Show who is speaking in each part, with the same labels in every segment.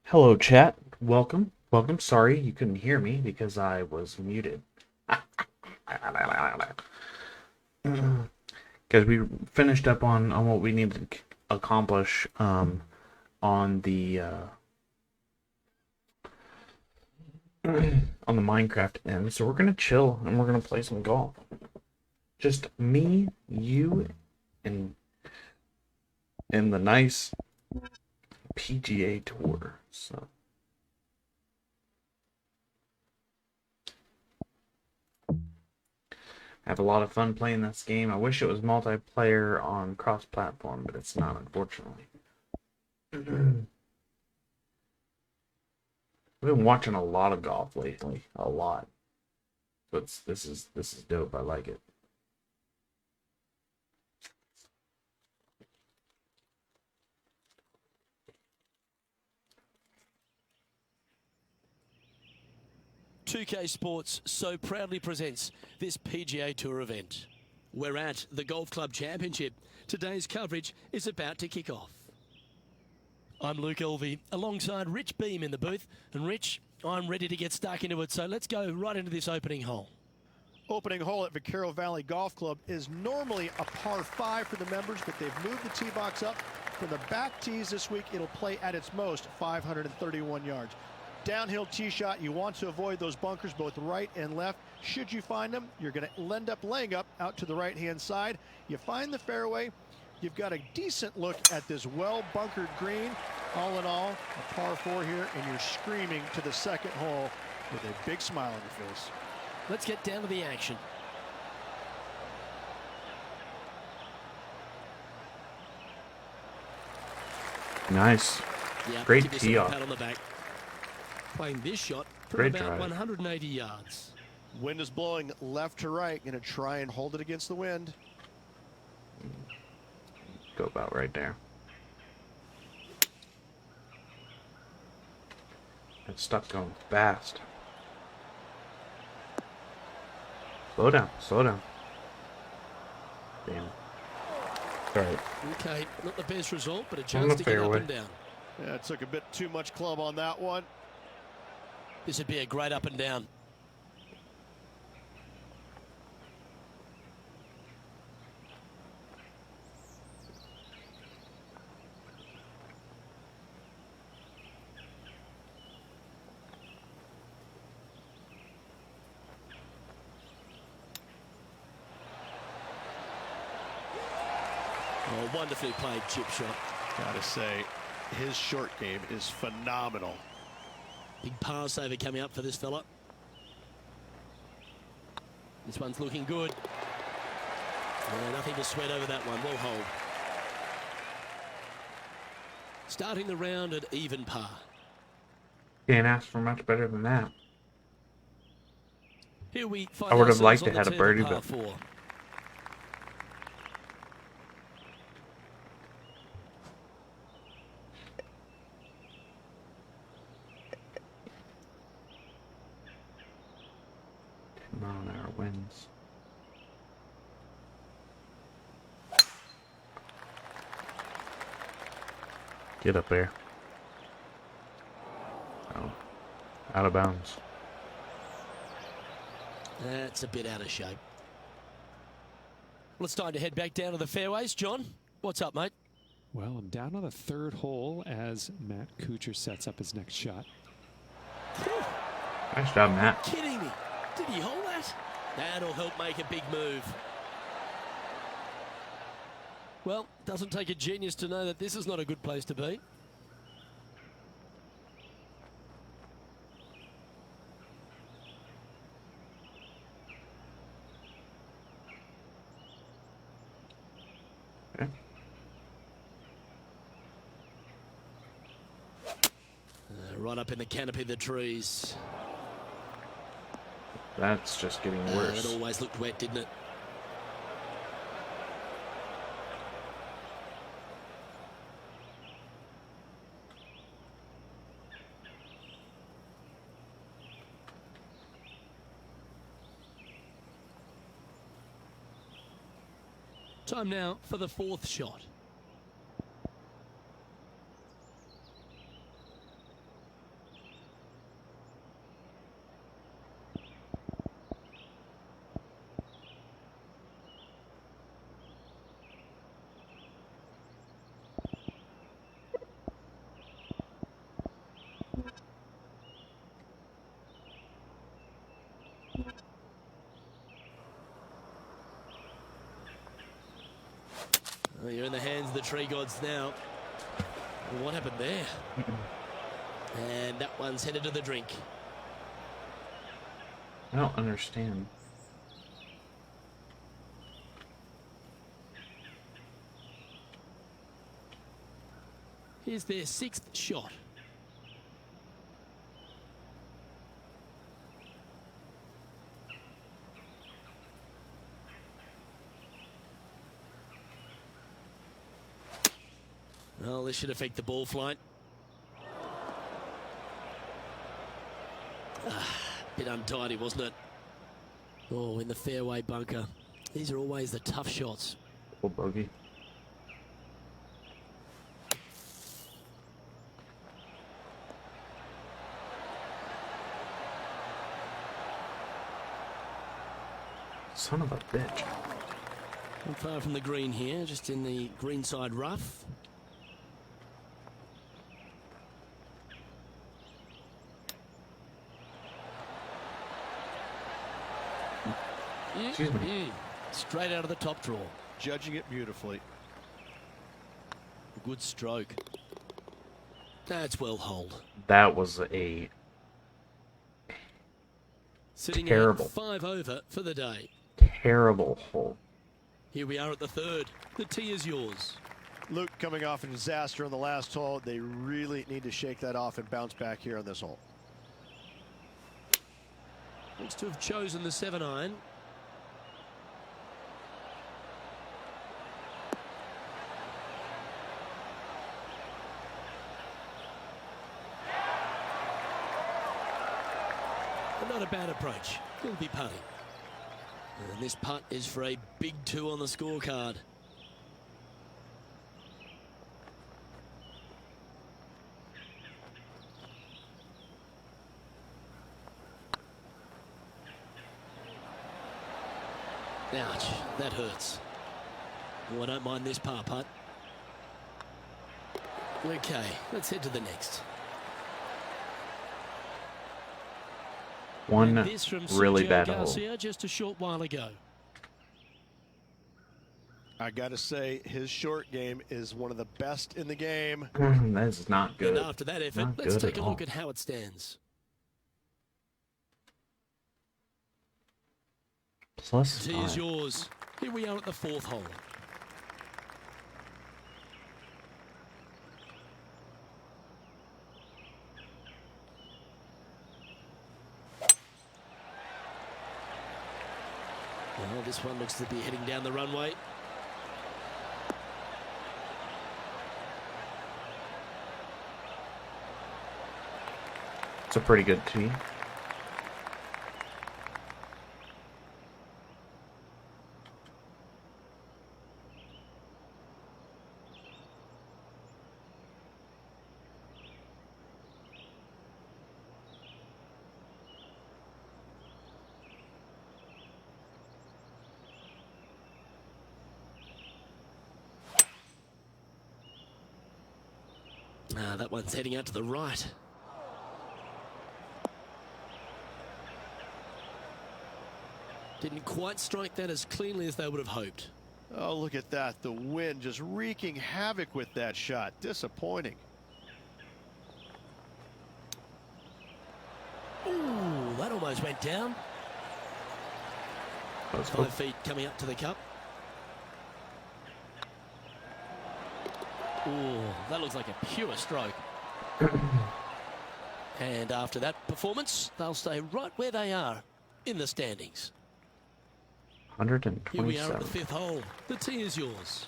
Speaker 1: Hello, chat. Welcome. Welcome. Sorry you couldn't hear me because I was muted. Because we finished up on what we needed to accomplish on the on the Minecraft end. So we're gonna chill and we're gonna play some golf. Just me, you, and the nice PGA Tour. So. I have a lot of fun playing this game. I wish it was multiplayer on cross-platform, but it's not, unfortunately. I've been watching a lot of golf lately, a lot. But this is dope. I like it.
Speaker 2: .2K Sports so proudly presents this PGA Tour event. We're at the Golf Club Championship. Today's coverage is about to kick off. I'm Luke Elvey, alongside Rich Beam in the booth. And Rich, I'm ready to get stuck into it, so let's go right into this opening hole.
Speaker 3: Opening hole at Vaquero Valley Golf Club is normally a par 5 for the members, but they've moved the tee box up. From the back tees this week, it'll play at its most 531 yards. Downhill tee shot, you want to avoid those bunkers both right and left. Should you find them, you're going to end up laying up out to the right-hand side. You find the fairway, you've got a decent look at this well-bunkered green. All in all, a par 4 here, and you're screaming to the second hole with a big smile on your face.
Speaker 2: Let's get down to the action.
Speaker 1: Nice.
Speaker 2: Yeah,
Speaker 1: Great
Speaker 2: give yourself
Speaker 1: tee
Speaker 2: a
Speaker 1: off.
Speaker 2: pat on the back. Playing this shot from
Speaker 1: Great
Speaker 2: about
Speaker 1: drive.
Speaker 2: 180 yards.
Speaker 3: Wind is blowing left to right. Going to try and hold it against the wind.
Speaker 1: Go about right there. It's stuck going fast. Slow down, slow down. Damn. Alright.
Speaker 2: Okay, not the best result, but a
Speaker 1: On
Speaker 2: chance
Speaker 1: the
Speaker 2: to get up
Speaker 1: fairway.
Speaker 2: and down.
Speaker 3: Yeah, it took a bit too much club on that one.
Speaker 2: This would be a great up and down. Oh, wonderfully played chip shot.
Speaker 3: Gotta say, his short game is phenomenal.
Speaker 2: Big par saver coming up for this fella. This one's looking good. Nothing to sweat over that one. Well hold. Starting the round at even par.
Speaker 1: Can't ask for much better than that.
Speaker 2: Here we find
Speaker 1: I would have
Speaker 2: ourselves
Speaker 1: liked to
Speaker 2: on
Speaker 1: have
Speaker 2: the
Speaker 1: had a
Speaker 2: tee of
Speaker 1: birdie,
Speaker 2: par
Speaker 1: but
Speaker 2: 4.
Speaker 1: mile-an-hour winds. Get up there. Oh. Out of bounds.
Speaker 2: That's a bit out of shape. Well, it's time to head back down to the fairways. John, what's up, mate?
Speaker 4: Well, I'm down on the third hole as Matt Kuchar sets up his next shot.
Speaker 1: Nice job, Matt.
Speaker 2: Kidding me. Did he hold that? That'll help make a big move. Well, doesn't take a genius to know that this is not a good place to be.
Speaker 1: Okay.
Speaker 2: Right up in the canopy of the trees.
Speaker 1: That's just getting
Speaker 2: It
Speaker 1: worse.
Speaker 2: always looked wet, didn't it? Time now for the fourth shot. Well, you're in the hands of the tree gods now. Well, what happened there? And that one's headed to the drink.
Speaker 1: I don't understand.
Speaker 2: Here's their sixth shot. Well, this should affect the ball flight. Bit untidy, wasn't it? Oh, in the fairway bunker. These are always the tough shots.
Speaker 1: Oh, bogey. Son of a bitch.
Speaker 2: Not far from the green here, just in the greenside rough.
Speaker 1: Excuse me.
Speaker 2: Straight out of the top draw.
Speaker 3: Judging it beautifully.
Speaker 2: Good stroke. That's well holed.
Speaker 1: That was a
Speaker 2: Sitting
Speaker 1: terrible.
Speaker 2: at 5 over for the day.
Speaker 1: terrible hole.
Speaker 2: Here we are at the third. The tee is yours.
Speaker 3: Luke coming off a disaster on the last hole. They really need to shake that off and bounce back here on this hole.
Speaker 2: Looks to have chosen the 7-iron. Not a bad approach. He'll be putting. And this putt is for a big 2 on the scorecard. Ouch, that hurts. Oh, I don't mind this par putt. Okay, let's head to the next.
Speaker 1: One
Speaker 2: And this from
Speaker 1: really
Speaker 2: Sergio
Speaker 1: bad hole.
Speaker 2: Garcia just a short while ago.
Speaker 3: I got to say, his short game is one of the best in the game.
Speaker 1: That is not good.
Speaker 2: And after that effort,
Speaker 1: Not
Speaker 2: let's
Speaker 1: good
Speaker 2: take
Speaker 1: at
Speaker 2: a look
Speaker 1: all.
Speaker 2: at how it stands.
Speaker 1: Plus
Speaker 2: Tee is
Speaker 1: 5.
Speaker 2: yours. Here we are at the 4th hole. Well, this one looks to be heading down the runway.
Speaker 1: It's a pretty good tee.
Speaker 2: That one's heading out to the right. Didn't quite strike that as cleanly as they would have hoped.
Speaker 3: Oh, look at that. The wind just wreaking havoc with that shot. Disappointing.
Speaker 2: Ooh, that almost went down.
Speaker 1: Let's go.
Speaker 2: 5 feet coming up to the cup. Ooh, that looks like a pure stroke. And after that performance, they'll stay right where they are in the standings. Here we are at the
Speaker 1: 127.
Speaker 2: 5th hole. The tee is yours.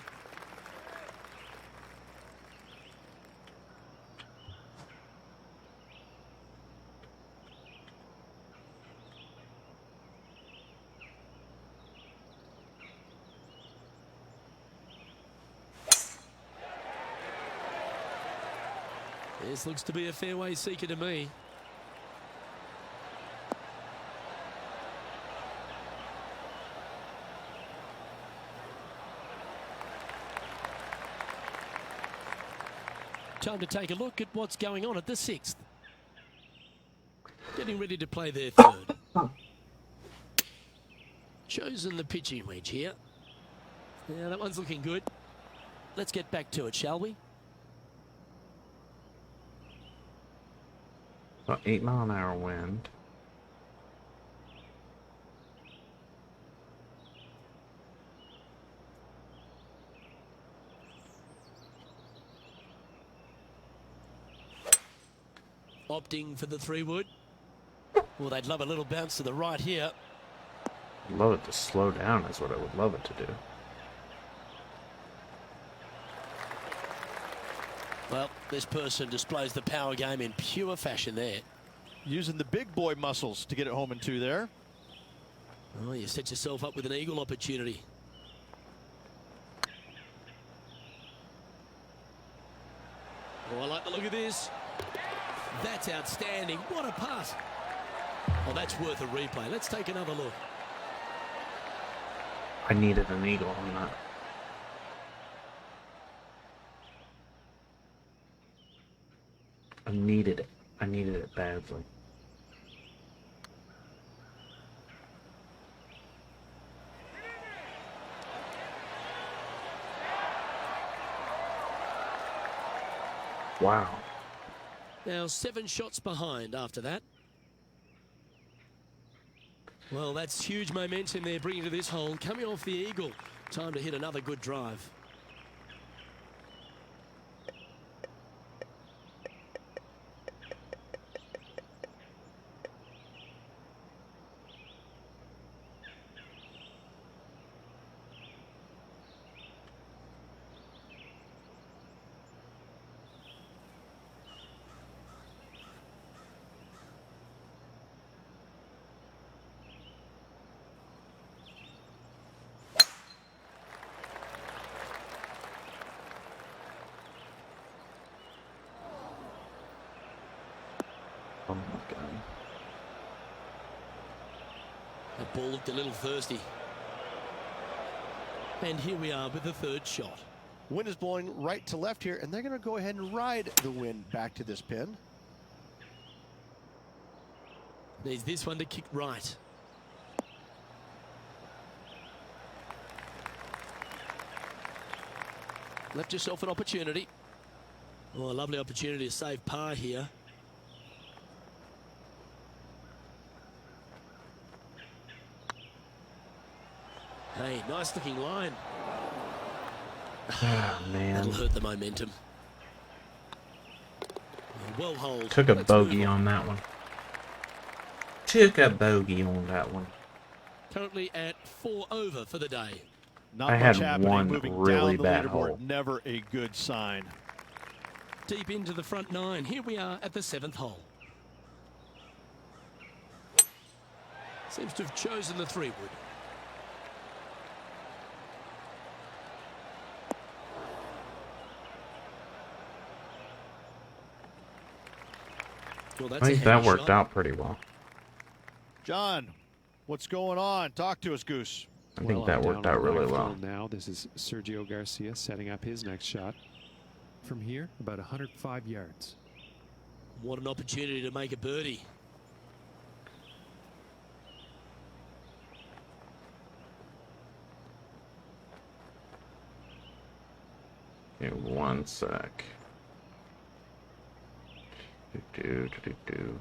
Speaker 2: This looks to be a fairway seeker to me. Time to take a look at what's going on at the 6th. Getting ready to play their 3rd. Chosen the pitching wedge here. Yeah, that one's looking good. let's get back to it, shall we?
Speaker 1: About 8-mile-an-hour wind.
Speaker 2: Opting for the 3-wood. Well, they'd love a little bounce to the right here.
Speaker 1: I'd love it to slow down is what I would love it to do.
Speaker 2: Well, this person displays the power game in pure fashion there.
Speaker 3: Using the big boy muscles to get it home in 2 there.
Speaker 2: Oh, you set yourself up with an eagle opportunity. Oh, I like the look of this. That's outstanding. What a putt. Oh, that's worth a replay. Let's take another look.
Speaker 1: I needed an eagle on that. I needed it. I needed it badly. Wow.
Speaker 2: Now 7 shots behind after that. Well, that's huge momentum they're bringing to this hole. Coming off the eagle. Time to hit another good drive.
Speaker 1: Oh my God.
Speaker 2: That ball looked a little thirsty. And here we are with the 3rd shot.
Speaker 3: Wind is blowing right to left here, and they're going to go ahead and ride the wind back to this pin.
Speaker 2: Needs this one to kick right. Left yourself an opportunity. Oh, a lovely opportunity to save par here. Hey, nice looking line.
Speaker 1: Oh, man.
Speaker 2: That'll hurt the momentum. Well holed.
Speaker 1: Took a
Speaker 2: Let's
Speaker 1: bogey
Speaker 2: move
Speaker 1: on that one. Took a bogey on that one.
Speaker 2: Currently at 4 over for the day.
Speaker 3: Not
Speaker 1: I
Speaker 3: much
Speaker 1: had
Speaker 3: happening
Speaker 1: one
Speaker 3: moving
Speaker 1: really
Speaker 3: down the
Speaker 1: bad
Speaker 3: leaderboard.
Speaker 1: hole.
Speaker 3: Never a good sign.
Speaker 2: Deep into the front 9. Here we are at the 7th hole. Seems to have chosen the 3-wood. Well, that's
Speaker 1: I think
Speaker 2: a
Speaker 1: that
Speaker 2: heavy
Speaker 1: worked
Speaker 2: shot.
Speaker 1: out pretty well.
Speaker 3: John, what's going on? Talk to us, Goose.
Speaker 1: I think
Speaker 4: Well,
Speaker 1: that
Speaker 4: I'm
Speaker 1: worked
Speaker 4: down
Speaker 1: out
Speaker 4: on the
Speaker 1: really
Speaker 4: right
Speaker 1: well.
Speaker 4: field now. This is Sergio Garcia setting up his next shot. From here, about 105 yards.
Speaker 2: What an opportunity to make a birdie.
Speaker 1: Okay, 1 sec. Do.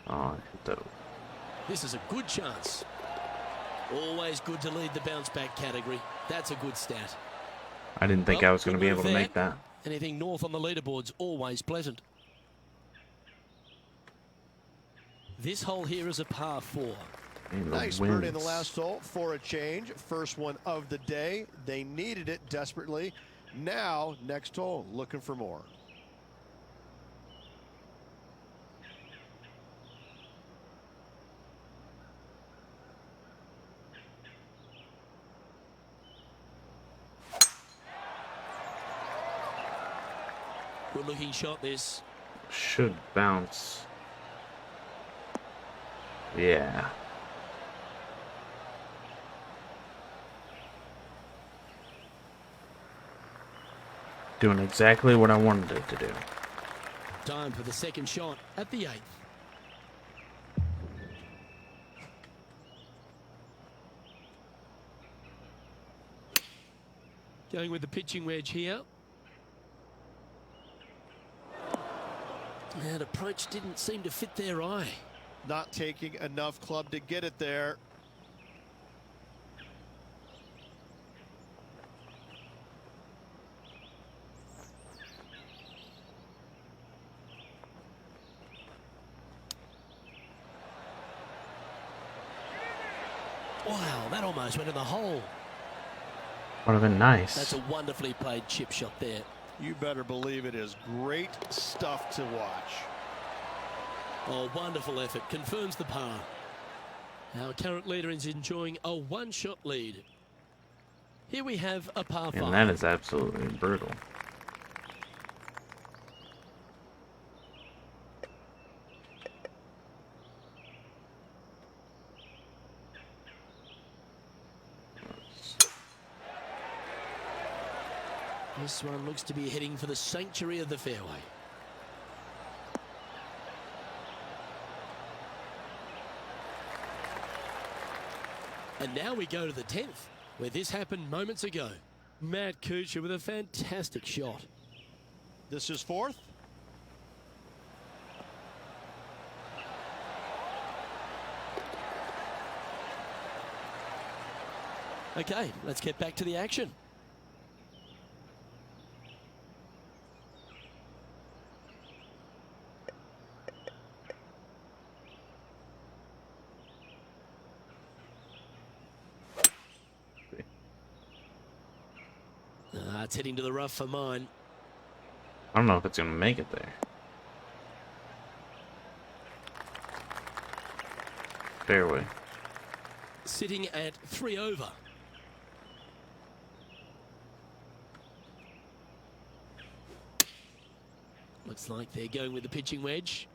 Speaker 1: Oh, I hit that.
Speaker 2: This is a good chance. Always good to lead the bounce back category. That's a good stat.
Speaker 1: I didn't think
Speaker 2: Well,
Speaker 1: I was going to
Speaker 2: good
Speaker 1: be
Speaker 2: move
Speaker 1: able to
Speaker 2: there.
Speaker 1: make that.
Speaker 2: Anything north on the leaderboard's always pleasant. This hole here is a par 4.
Speaker 1: And the
Speaker 3: Nice birdie in the
Speaker 1: winds.
Speaker 3: last hole for a change. First one of the day. They needed it desperately. Now, next hole, looking for more.
Speaker 2: Good looking shot this.
Speaker 1: Should bounce. Yeah. Doing exactly what I wanted it to do.
Speaker 2: Time for the 2nd shot at the 8th. Going with the pitching wedge here. And approach didn't seem to fit their eye.
Speaker 3: Not taking enough club to get it there.
Speaker 2: Wow, that almost went in the hole.
Speaker 1: Would have been nice.
Speaker 2: That's a wonderfully played chip shot there.
Speaker 3: You better believe it is great stuff to watch.
Speaker 2: Oh, wonderful effort. Confirms the par. Our current leader is enjoying a one-shot lead. Here we have a par 5.
Speaker 1: And that is absolutely brutal.
Speaker 2: This one looks to be heading for the sanctuary of the fairway. And now we go to the 10th, where this happened moments ago. Matt Kuchar with a fantastic shot.
Speaker 3: This is 4th.
Speaker 2: Okay, let's get back to the action. It's heading to the rough for mine.
Speaker 1: I don't know if it's going to make it there. Fairway.
Speaker 2: Sitting at 3 over. Looks like they're going with the pitching wedge.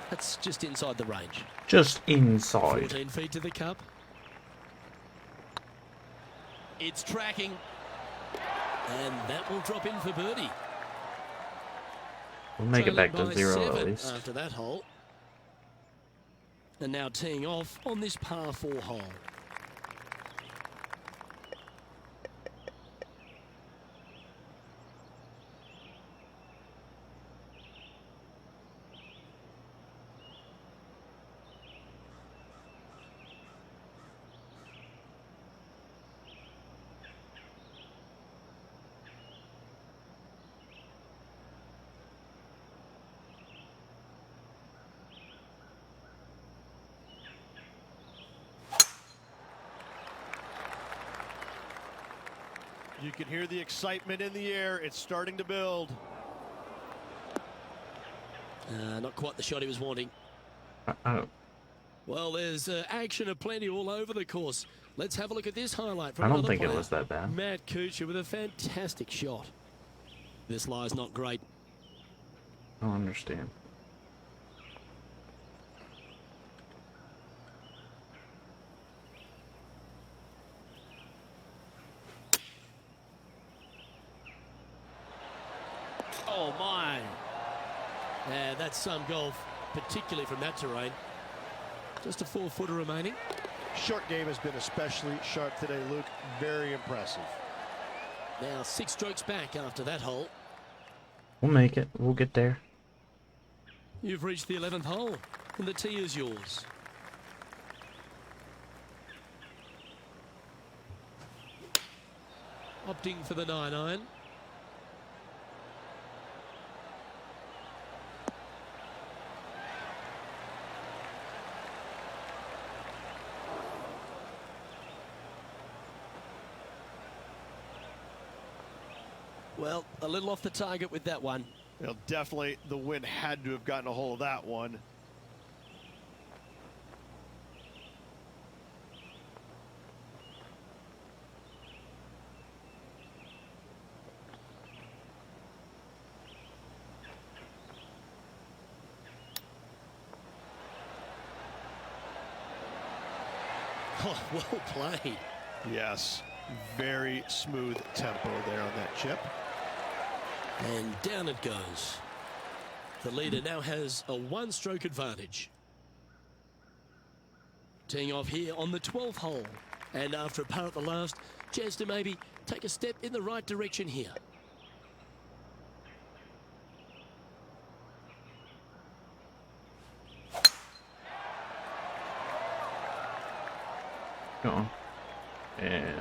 Speaker 2: That's just inside the range.
Speaker 1: Just inside.
Speaker 2: 14 feet to the cup. It's tracking. And that will drop in for birdie.
Speaker 1: We'll make it back
Speaker 2: Trailing
Speaker 1: to
Speaker 2: by
Speaker 1: 0 at
Speaker 2: 7
Speaker 1: least.
Speaker 2: after that hole. And now teeing off on this par 4 hole.
Speaker 3: You can hear the excitement in the air. It's starting to build.
Speaker 2: Not quite the shot he was wanting.
Speaker 1: I don't,
Speaker 2: Well, there's action aplenty all over the course. Let's have a look at this highlight from
Speaker 1: I don't
Speaker 2: another
Speaker 1: think it
Speaker 2: player.
Speaker 1: was that bad.
Speaker 2: Matt Kuchar with a fantastic shot. This lie's not great.
Speaker 1: I don't understand.
Speaker 2: Oh, my. Yeah, that's some golf, particularly from that terrain. Just a 4-footer remaining.
Speaker 3: Short game has been especially sharp today, Luke. Very impressive.
Speaker 2: Now 6 strokes back after that hole.
Speaker 1: We'll make it. We'll get there.
Speaker 2: You've reached the 11th hole, and the tee is yours. Opting for the 9-iron. Well, a little off the target with that one.
Speaker 3: Well, definitely the wind had to have gotten a hold of that one.
Speaker 2: Oh, well played.
Speaker 3: Yes, very smooth tempo there on that chip.
Speaker 2: And down it goes. The leader now has a 1-stroke advantage. Teeing off here on the 12th hole. And after a par at the last, chance to maybe take a step in the right direction here.
Speaker 1: Uh-oh. Yeah.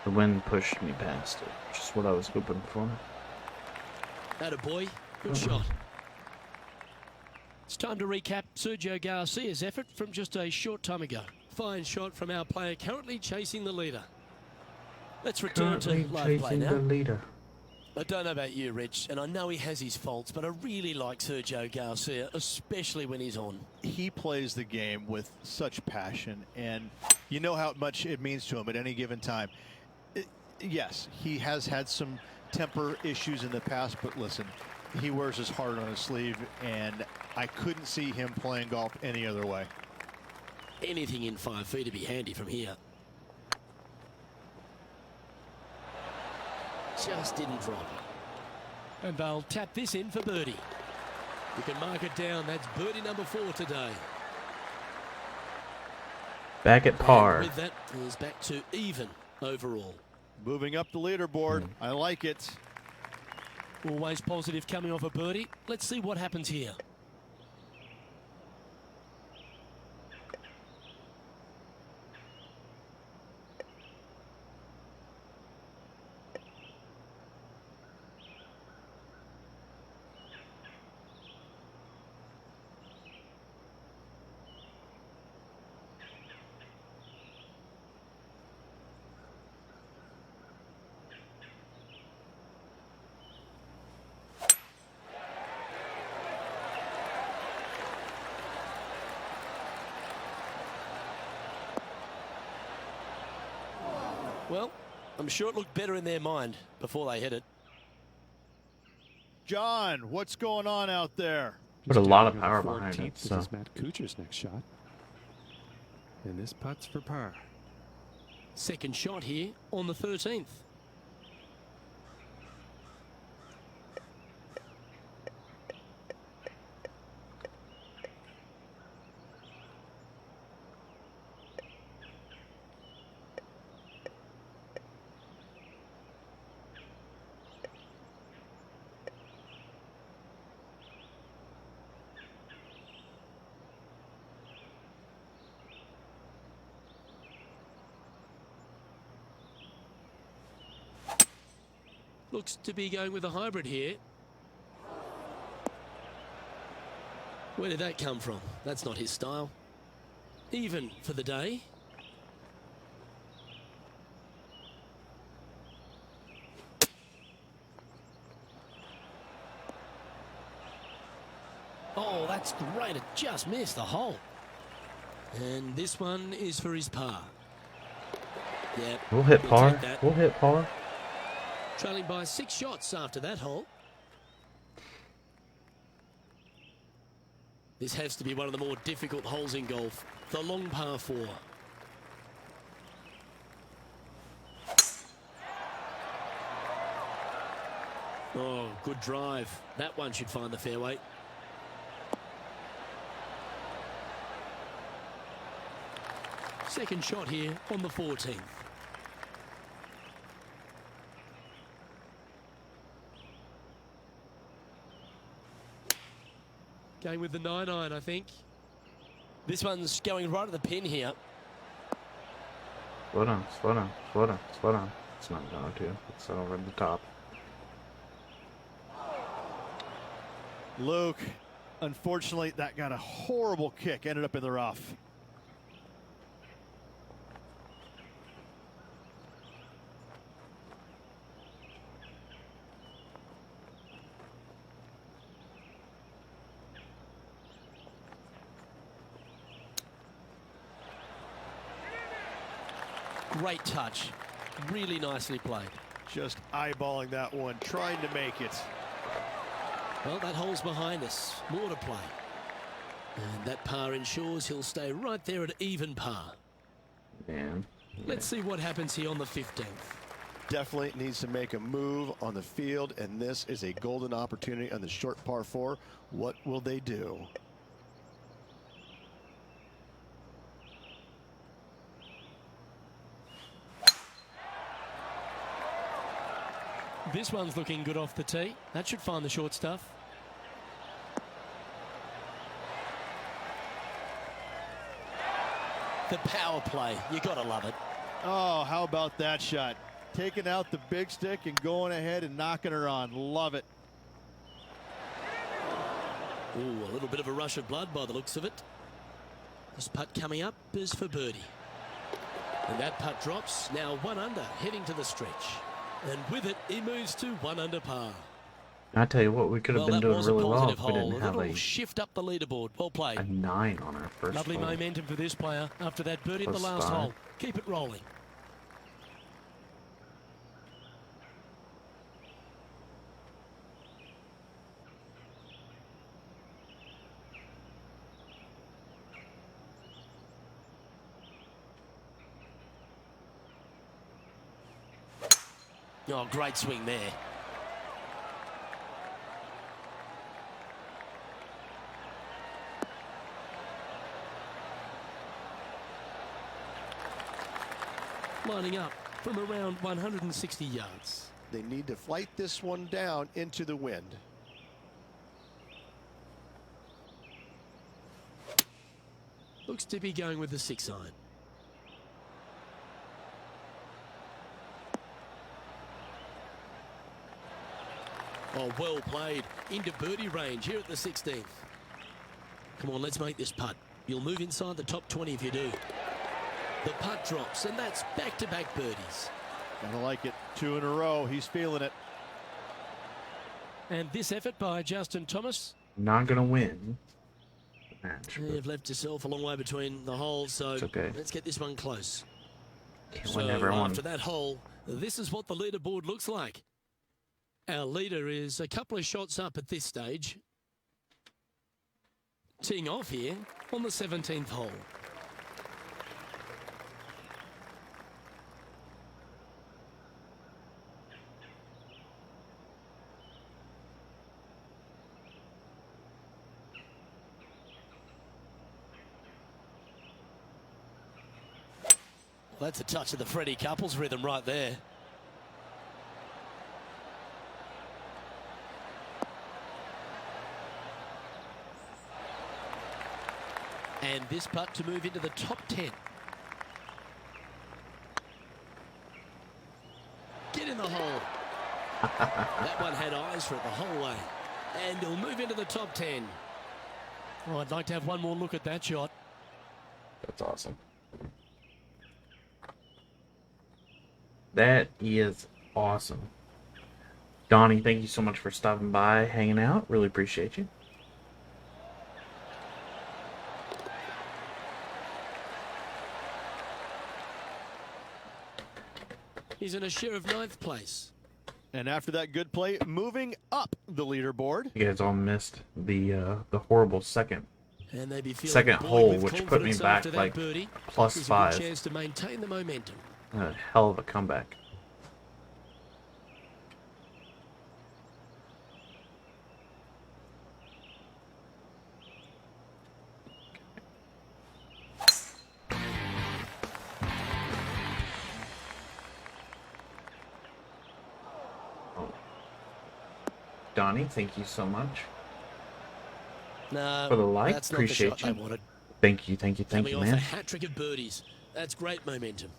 Speaker 1: The wind pushed me past it, which is what I was hoping for.
Speaker 2: Attaboy, good shot. It's time to recap Sergio Garcia's effort from just a short time ago. Fine shot from our player currently chasing the leader. Let's return to live play now.
Speaker 1: The leader.
Speaker 2: I don't know about you, Rich, and I know he has his faults, but I really like Sergio Garcia, especially when he's on.
Speaker 3: He plays the game with such passion, and you know how much it means to him at any given time. Yes, he has had some temper issues in the past, but listen, he wears his heart on his sleeve, and I couldn't see him playing golf any other way.
Speaker 2: Anything in 5 feet to be handy from here. Just didn't drop. And they'll tap this in for birdie. You can mark it down. That's birdie number 4 today.
Speaker 1: Back at par.
Speaker 2: And with that, he's back to even overall.
Speaker 3: Moving up the leaderboard. I like it.
Speaker 2: Always positive coming off a birdie. Let's see what happens here. Well, I'm sure it looked better in their mind before they hit it.
Speaker 3: John, what's going on out there?
Speaker 1: Put a lot of power behind it.
Speaker 4: This is Matt Kuchar's next shot. And this putt's for par.
Speaker 2: Second shot here on the 13th. Looks to be going with a hybrid here. Where did that come from? That's not his style. Even for the day. Oh, that's great. It just missed the hole. And this one is for his par. Yeah,
Speaker 1: We'll hit par.
Speaker 2: take that.
Speaker 1: We'll hit par.
Speaker 2: Trailing by 6 shots after that hole. This has to be one of the more difficult holes in golf. The long par 4. Oh, good drive. That one should find the fairway. Second shot here on the 14th. Going with the 9-iron, I think. This one's going right at the pin here.
Speaker 1: Slow down, slow down, slow down, slow down. It's not going to. It's over the top.
Speaker 3: Luke, unfortunately, that got a horrible kick. Ended up in the rough.
Speaker 2: Great touch. Really nicely played.
Speaker 3: Just eyeballing that one, trying to make it.
Speaker 2: Well, that hole's behind us. More to play. And that par ensures he'll stay right there at even par.
Speaker 1: Damn.
Speaker 2: Let's see what happens here on the 15th.
Speaker 3: Definitely needs to make a move on the field, and this is a golden opportunity on the short par 4. What will they do?
Speaker 2: This one's looking good off the tee. That should find the short stuff. The power play. You got to love it.
Speaker 3: Oh, how about that shot? Taking out the big stick and going ahead and knocking her on. Love it.
Speaker 2: Ooh, a little bit of a rush of blood by the looks of it. This putt coming up is for birdie. And that putt drops. Now 1 under, heading to the stretch. And with it, he moves to 1 under par.
Speaker 1: I tell you what, we could have been
Speaker 2: that
Speaker 1: doing
Speaker 2: was a
Speaker 1: really well
Speaker 2: positive
Speaker 1: if we didn't
Speaker 2: hole.
Speaker 1: have
Speaker 2: little
Speaker 1: a
Speaker 2: shift up the leaderboard. Well played.
Speaker 1: 9 on our first
Speaker 2: Lovely
Speaker 1: hole.
Speaker 2: momentum for this player after that birdie at the
Speaker 1: Plus
Speaker 2: last
Speaker 1: 5.
Speaker 2: hole. Keep it rolling. Oh, great swing there. Lining up from around 160 yards.
Speaker 3: They need to flight this one down into the wind.
Speaker 2: Looks to be going with the 6 iron. Oh, well played. Into birdie range here at the 16th. Come on, let's make this putt. You'll move inside the top 20 if you do. The putt drops, and that's back-to-back birdies.
Speaker 3: Gonna like it. 2 in a row. He's feeling it.
Speaker 2: And this effort by Justin Thomas.
Speaker 1: Not going to win the match.
Speaker 2: You've left yourself a long way between the holes, so
Speaker 1: It's okay.
Speaker 2: let's get this one close.
Speaker 1: Can't
Speaker 2: So
Speaker 1: win everyone.
Speaker 2: after that hole, this is what the leaderboard looks like. Our leader is a couple of shots up at this stage. Teeing off here on the 17th hole. Well, that's a touch of the Freddie Couples rhythm right there. And this putt to move into the top 10. Get in the hole. That one had eyes for it the whole way. And he'll move into the top 10. Oh, I'd like to have one more look at that shot.
Speaker 1: That's awesome. That is awesome. Donnie, thank you so much for stopping by, hanging out. Really appreciate you.
Speaker 2: He's in a share of 9th place.
Speaker 3: And after that good play, moving up the leaderboard.
Speaker 1: You guys all missed the horrible second
Speaker 2: And they be feeling
Speaker 1: Second
Speaker 2: buoyed
Speaker 1: hole,
Speaker 2: with
Speaker 1: which put me
Speaker 2: confidence
Speaker 1: back
Speaker 2: after that
Speaker 1: like
Speaker 2: birdie.
Speaker 1: plus
Speaker 2: Gives a
Speaker 1: 5.
Speaker 2: good chance to maintain the momentum.
Speaker 1: A hell of a comeback. Oh. Donnie, thank you so much
Speaker 2: No,
Speaker 1: for the like.
Speaker 2: that's not
Speaker 1: Appreciate
Speaker 2: the shot
Speaker 1: you.
Speaker 2: they wanted.
Speaker 1: Thank you, thank you, thank
Speaker 2: Coming
Speaker 1: you,
Speaker 2: off a
Speaker 1: man.
Speaker 2: hat-trick of birdies. That's great momentum.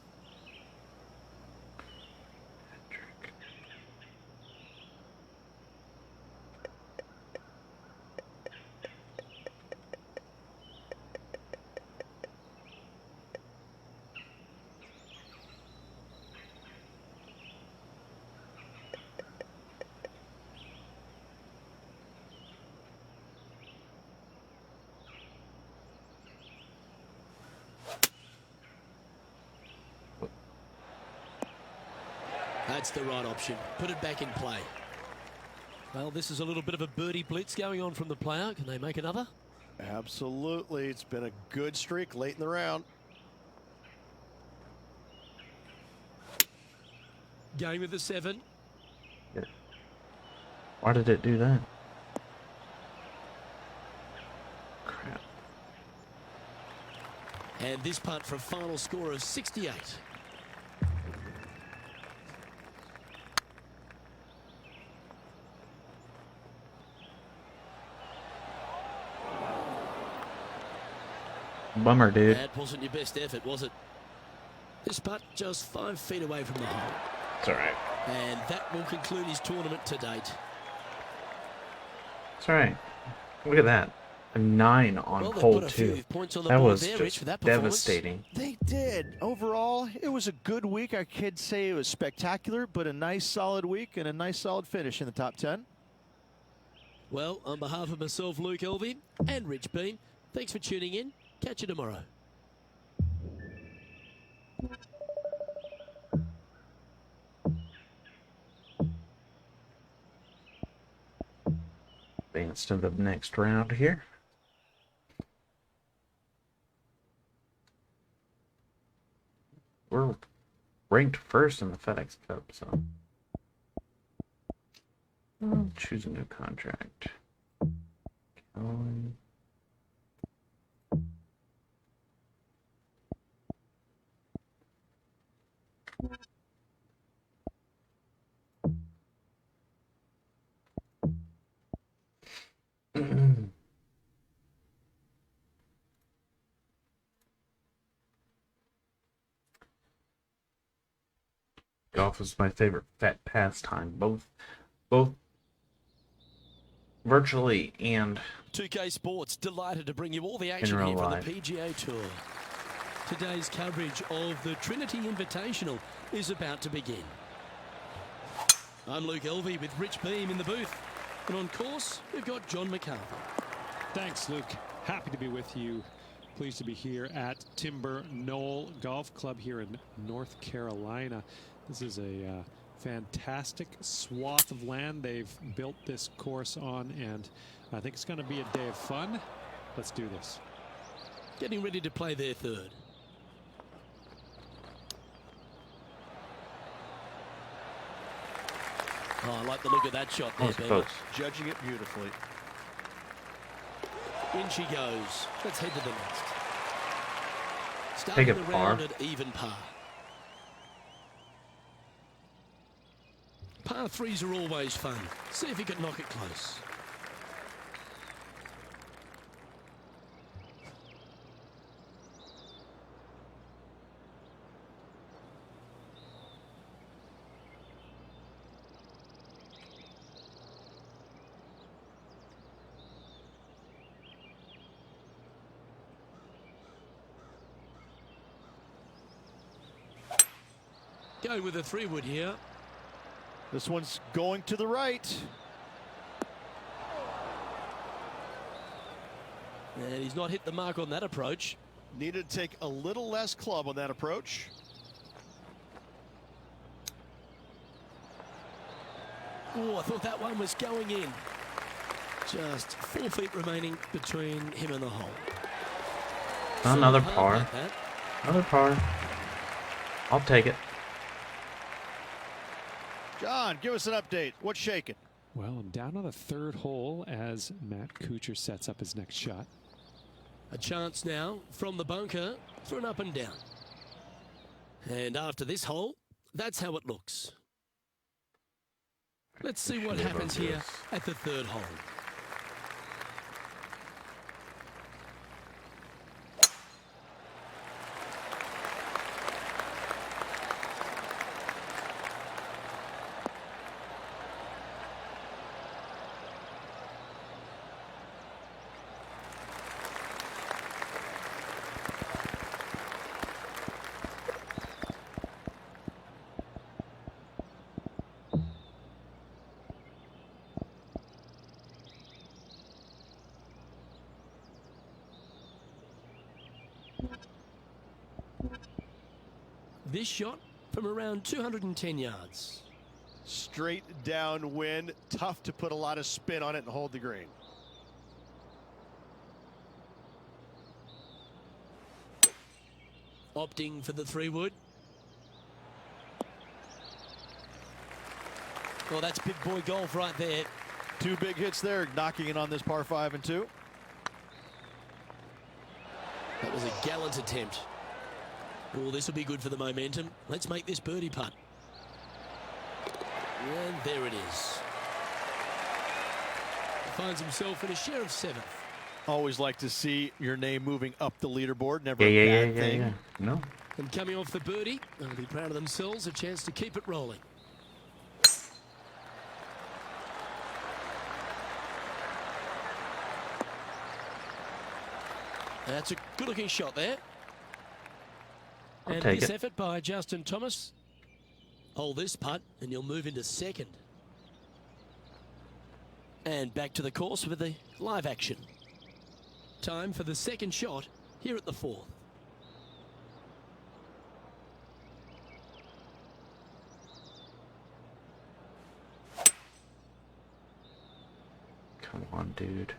Speaker 2: That's the right option. Put it back in play. Well, this is a little bit of a birdie blitz going on from the player. Can they make another?
Speaker 3: Absolutely. It's been a good streak late in the round.
Speaker 2: Going with the 7.
Speaker 1: Yeah. Why did it do that? Crap.
Speaker 2: And this putt for a final score of 68.
Speaker 1: Bummer, dude.
Speaker 2: That wasn't your best effort, was it? This putt just 5 feet away from the hole.
Speaker 1: It's all right.
Speaker 2: And that will conclude his tournament to date.
Speaker 1: It's all right. Look at that. A 9 on
Speaker 2: Well, they've
Speaker 1: hole
Speaker 2: put a
Speaker 1: 2.
Speaker 2: few points on the
Speaker 1: That
Speaker 2: board
Speaker 1: was
Speaker 2: there, Rich,
Speaker 1: just
Speaker 2: for that performance.
Speaker 1: devastating.
Speaker 3: They did. Overall, it was a good week. I could say it was spectacular, but a nice solid week and a nice solid finish in the top 10.
Speaker 2: Well, on behalf of myself, Luke Elvey, and Rich Beam, thanks for tuning in. Catch you tomorrow.
Speaker 1: Advance to the next round here. We're ranked first in the FedEx Cup, so I'll choose a new contract. Going. Golf is my favorite pastime, both virtually and
Speaker 2: 2K Sports delighted to bring you all the
Speaker 1: in
Speaker 2: action
Speaker 1: real
Speaker 2: here from
Speaker 1: life.
Speaker 2: the PGA Tour. Today's coverage of the Trinity Invitational is about to begin. I'm Luke Elvey with Rich Beam in the booth. And on course, we've got John McCarthy.
Speaker 4: Thanks, Luke. Happy to be with you. Pleased to be here at Timber Knoll Golf Club here in North Carolina. This is a fantastic swath of land they've built this course on, and I think it's going to be a day of fun. Let's do this.
Speaker 2: Getting ready to play their third. Oh, I like the look of that shot there,
Speaker 1: That's
Speaker 2: Ben.
Speaker 1: close.
Speaker 3: Judging it beautifully.
Speaker 2: In she goes. Let's head to the next.
Speaker 1: Take
Speaker 2: Starting
Speaker 1: it
Speaker 2: the
Speaker 1: par.
Speaker 2: round at even par. Par threes are always fun. See if you can knock it close. Going with a 3-wood here.
Speaker 3: This one's going to the right.
Speaker 2: And he's not hit the mark on that approach.
Speaker 3: Needed to take a little less club on that approach.
Speaker 2: Oh, I thought that one was going in. Just 4 feet remaining between him and the hole.
Speaker 1: Another
Speaker 2: So hard
Speaker 1: par.
Speaker 2: like that.
Speaker 1: Another par. I'll take it.
Speaker 3: John, give us an update. What's shaking?
Speaker 4: Well, I'm down on the third hole as Matt Kuchar sets up his next shot.
Speaker 2: A chance now from the bunker for an up and down. And after this hole, that's how it looks. Let's see what happens here at the third hole. This shot from around 210 yards.
Speaker 3: Straight downwind. Tough to put a lot of spin on it and hold the green.
Speaker 2: Opting for the 3-wood. Well, that's big boy golf right there.
Speaker 3: 2 big hits there, knocking it on this par 5 and 2.
Speaker 2: That was a gallant attempt. Oh, this will be good for the momentum. Let's make this birdie putt. And there it is. Finds himself in a share of 7th.
Speaker 3: Always like to see your name moving up the leaderboard. Never
Speaker 1: Yeah,
Speaker 3: a
Speaker 1: yeah,
Speaker 3: bad
Speaker 1: yeah,
Speaker 3: thing.
Speaker 1: yeah. No.
Speaker 2: And coming off the birdie, they'll be proud of themselves, a chance to keep it rolling. That's a good-looking shot there. And
Speaker 1: take
Speaker 2: this
Speaker 1: it.
Speaker 2: effort by Justin Thomas. Hold this putt, and you'll move into second. And back to the course with the live action. Time for the second shot here at the fourth.
Speaker 1: Come on, dude.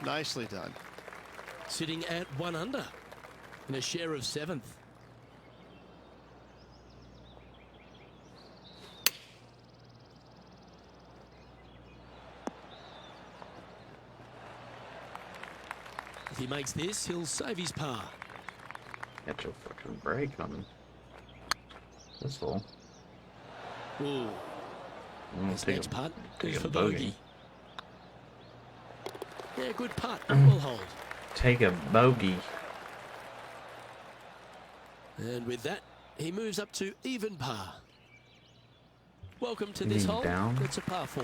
Speaker 3: Nicely done.
Speaker 2: Sitting at 1 under and a share of 7th. If he makes this, he'll save his par.
Speaker 1: Get your fucking break on this hole.
Speaker 2: Ooh, his next putt is for bogey. Yeah, good putt. We'll hold.
Speaker 1: Take a bogey.
Speaker 2: And with that, he moves up to even par. Welcome to this
Speaker 1: Lean
Speaker 2: hole.
Speaker 1: down.
Speaker 2: It's a par 4.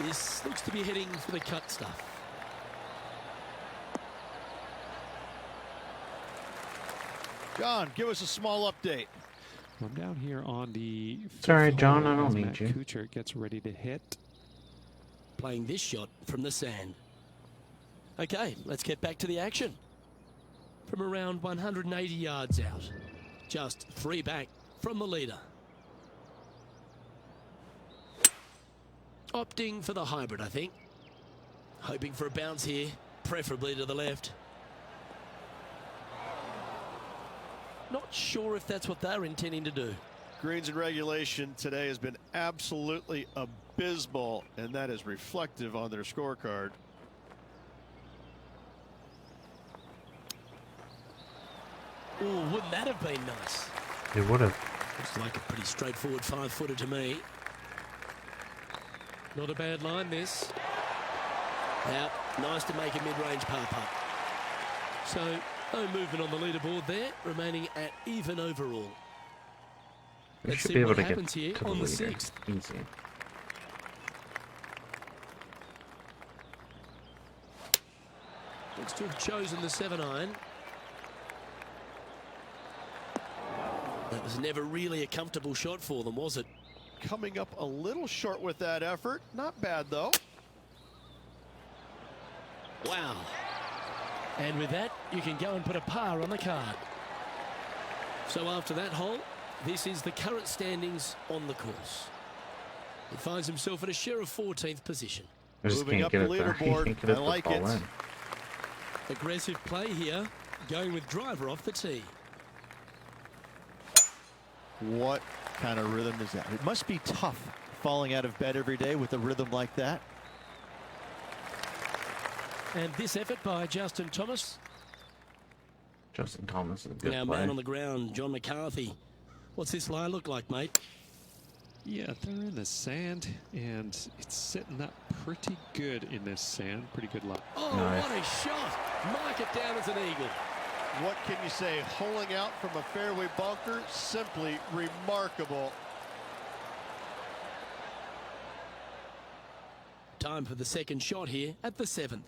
Speaker 2: This looks to be heading for the cut stuff.
Speaker 3: John, give us a small update.
Speaker 4: I'm down here on the
Speaker 1: Sorry,
Speaker 4: fifth
Speaker 1: John,
Speaker 4: hole
Speaker 1: I don't
Speaker 4: as
Speaker 1: need
Speaker 4: Matt
Speaker 1: you.
Speaker 4: Kuchar gets ready to hit.
Speaker 2: Playing this shot from the sand. Okay, let's get back to the action. From around 180 yards out. Just 3 back from the leader. Opting for the hybrid, I think. Hoping for a bounce here, preferably to the left. Not sure if that's what they're intending to do.
Speaker 3: Greens and regulation today has been absolutely abysmal, and that is reflective on their scorecard.
Speaker 2: Ooh, wouldn't that have been nice?
Speaker 1: It would have.
Speaker 2: Looks like a pretty straightforward 5-footer to me. Not a bad line, this. Now, nice to make a mid-range par putt. So, no movement on the leaderboard there, remaining at even overall.
Speaker 1: We
Speaker 2: Let's
Speaker 1: should
Speaker 2: see
Speaker 1: be able
Speaker 2: what
Speaker 1: to get
Speaker 2: happens here
Speaker 1: to the
Speaker 2: on the
Speaker 1: leader.
Speaker 2: 6th.
Speaker 1: Easy.
Speaker 2: Looks to have chosen the 7-iron. That was never really a comfortable shot for them, was it?
Speaker 3: Coming up a little short with that effort. Not bad, though.
Speaker 2: Wow. And with that, you can go and put a par on the card. So after that hole, this is the current standings on the course. He finds himself at a share of 14th position.
Speaker 1: I just
Speaker 3: Moving
Speaker 1: can't
Speaker 3: up
Speaker 1: get
Speaker 3: the
Speaker 1: it there.
Speaker 3: leaderboard.
Speaker 1: Can't get it
Speaker 3: I like
Speaker 1: to fall
Speaker 3: it.
Speaker 1: in.
Speaker 2: Aggressive play here, going with driver off the tee.
Speaker 3: What kind of rhythm is that? It must be tough falling out of bed every day with a rhythm like that.
Speaker 2: And this effort by Justin Thomas.
Speaker 1: Justin Thomas is a good
Speaker 2: Now
Speaker 1: play.
Speaker 2: man on the ground, John McCarthy. What's this lie look like, mate?
Speaker 4: Yeah, they're in the sand, and it's sitting up pretty good in this sand. Pretty good luck.
Speaker 2: Oh,
Speaker 1: Nice.
Speaker 2: what a shot. Mark it down as an eagle.
Speaker 3: What can you say? Holing out from a fairway bunker, simply remarkable.
Speaker 2: Time for the second shot here at the 7th.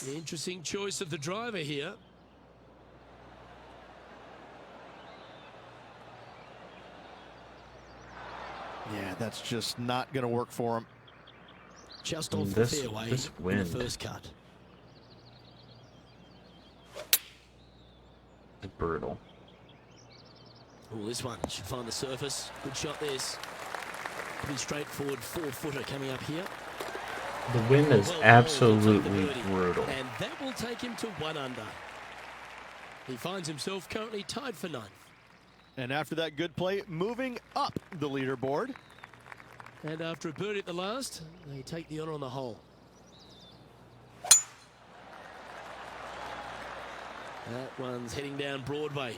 Speaker 2: The interesting choice of the driver here.
Speaker 3: Yeah, that's just not going to work for him.
Speaker 2: Just off
Speaker 1: This-
Speaker 2: the fairway
Speaker 1: this
Speaker 2: in the
Speaker 1: wind.
Speaker 2: first cut.
Speaker 1: It's brutal.
Speaker 2: Oh, this one should find the surface. Good shot this. Pretty straightforward 4-footer coming up here.
Speaker 1: The wind is
Speaker 2: Well,
Speaker 1: absolutely
Speaker 2: he'll take the birdie,
Speaker 1: brutal.
Speaker 2: and that will take him to 1 under. He finds himself currently tied for 9th.
Speaker 3: And after that good play, moving up the leaderboard.
Speaker 2: And after a birdie at the last, they take the honour on the hole. That one's heading down Broadway.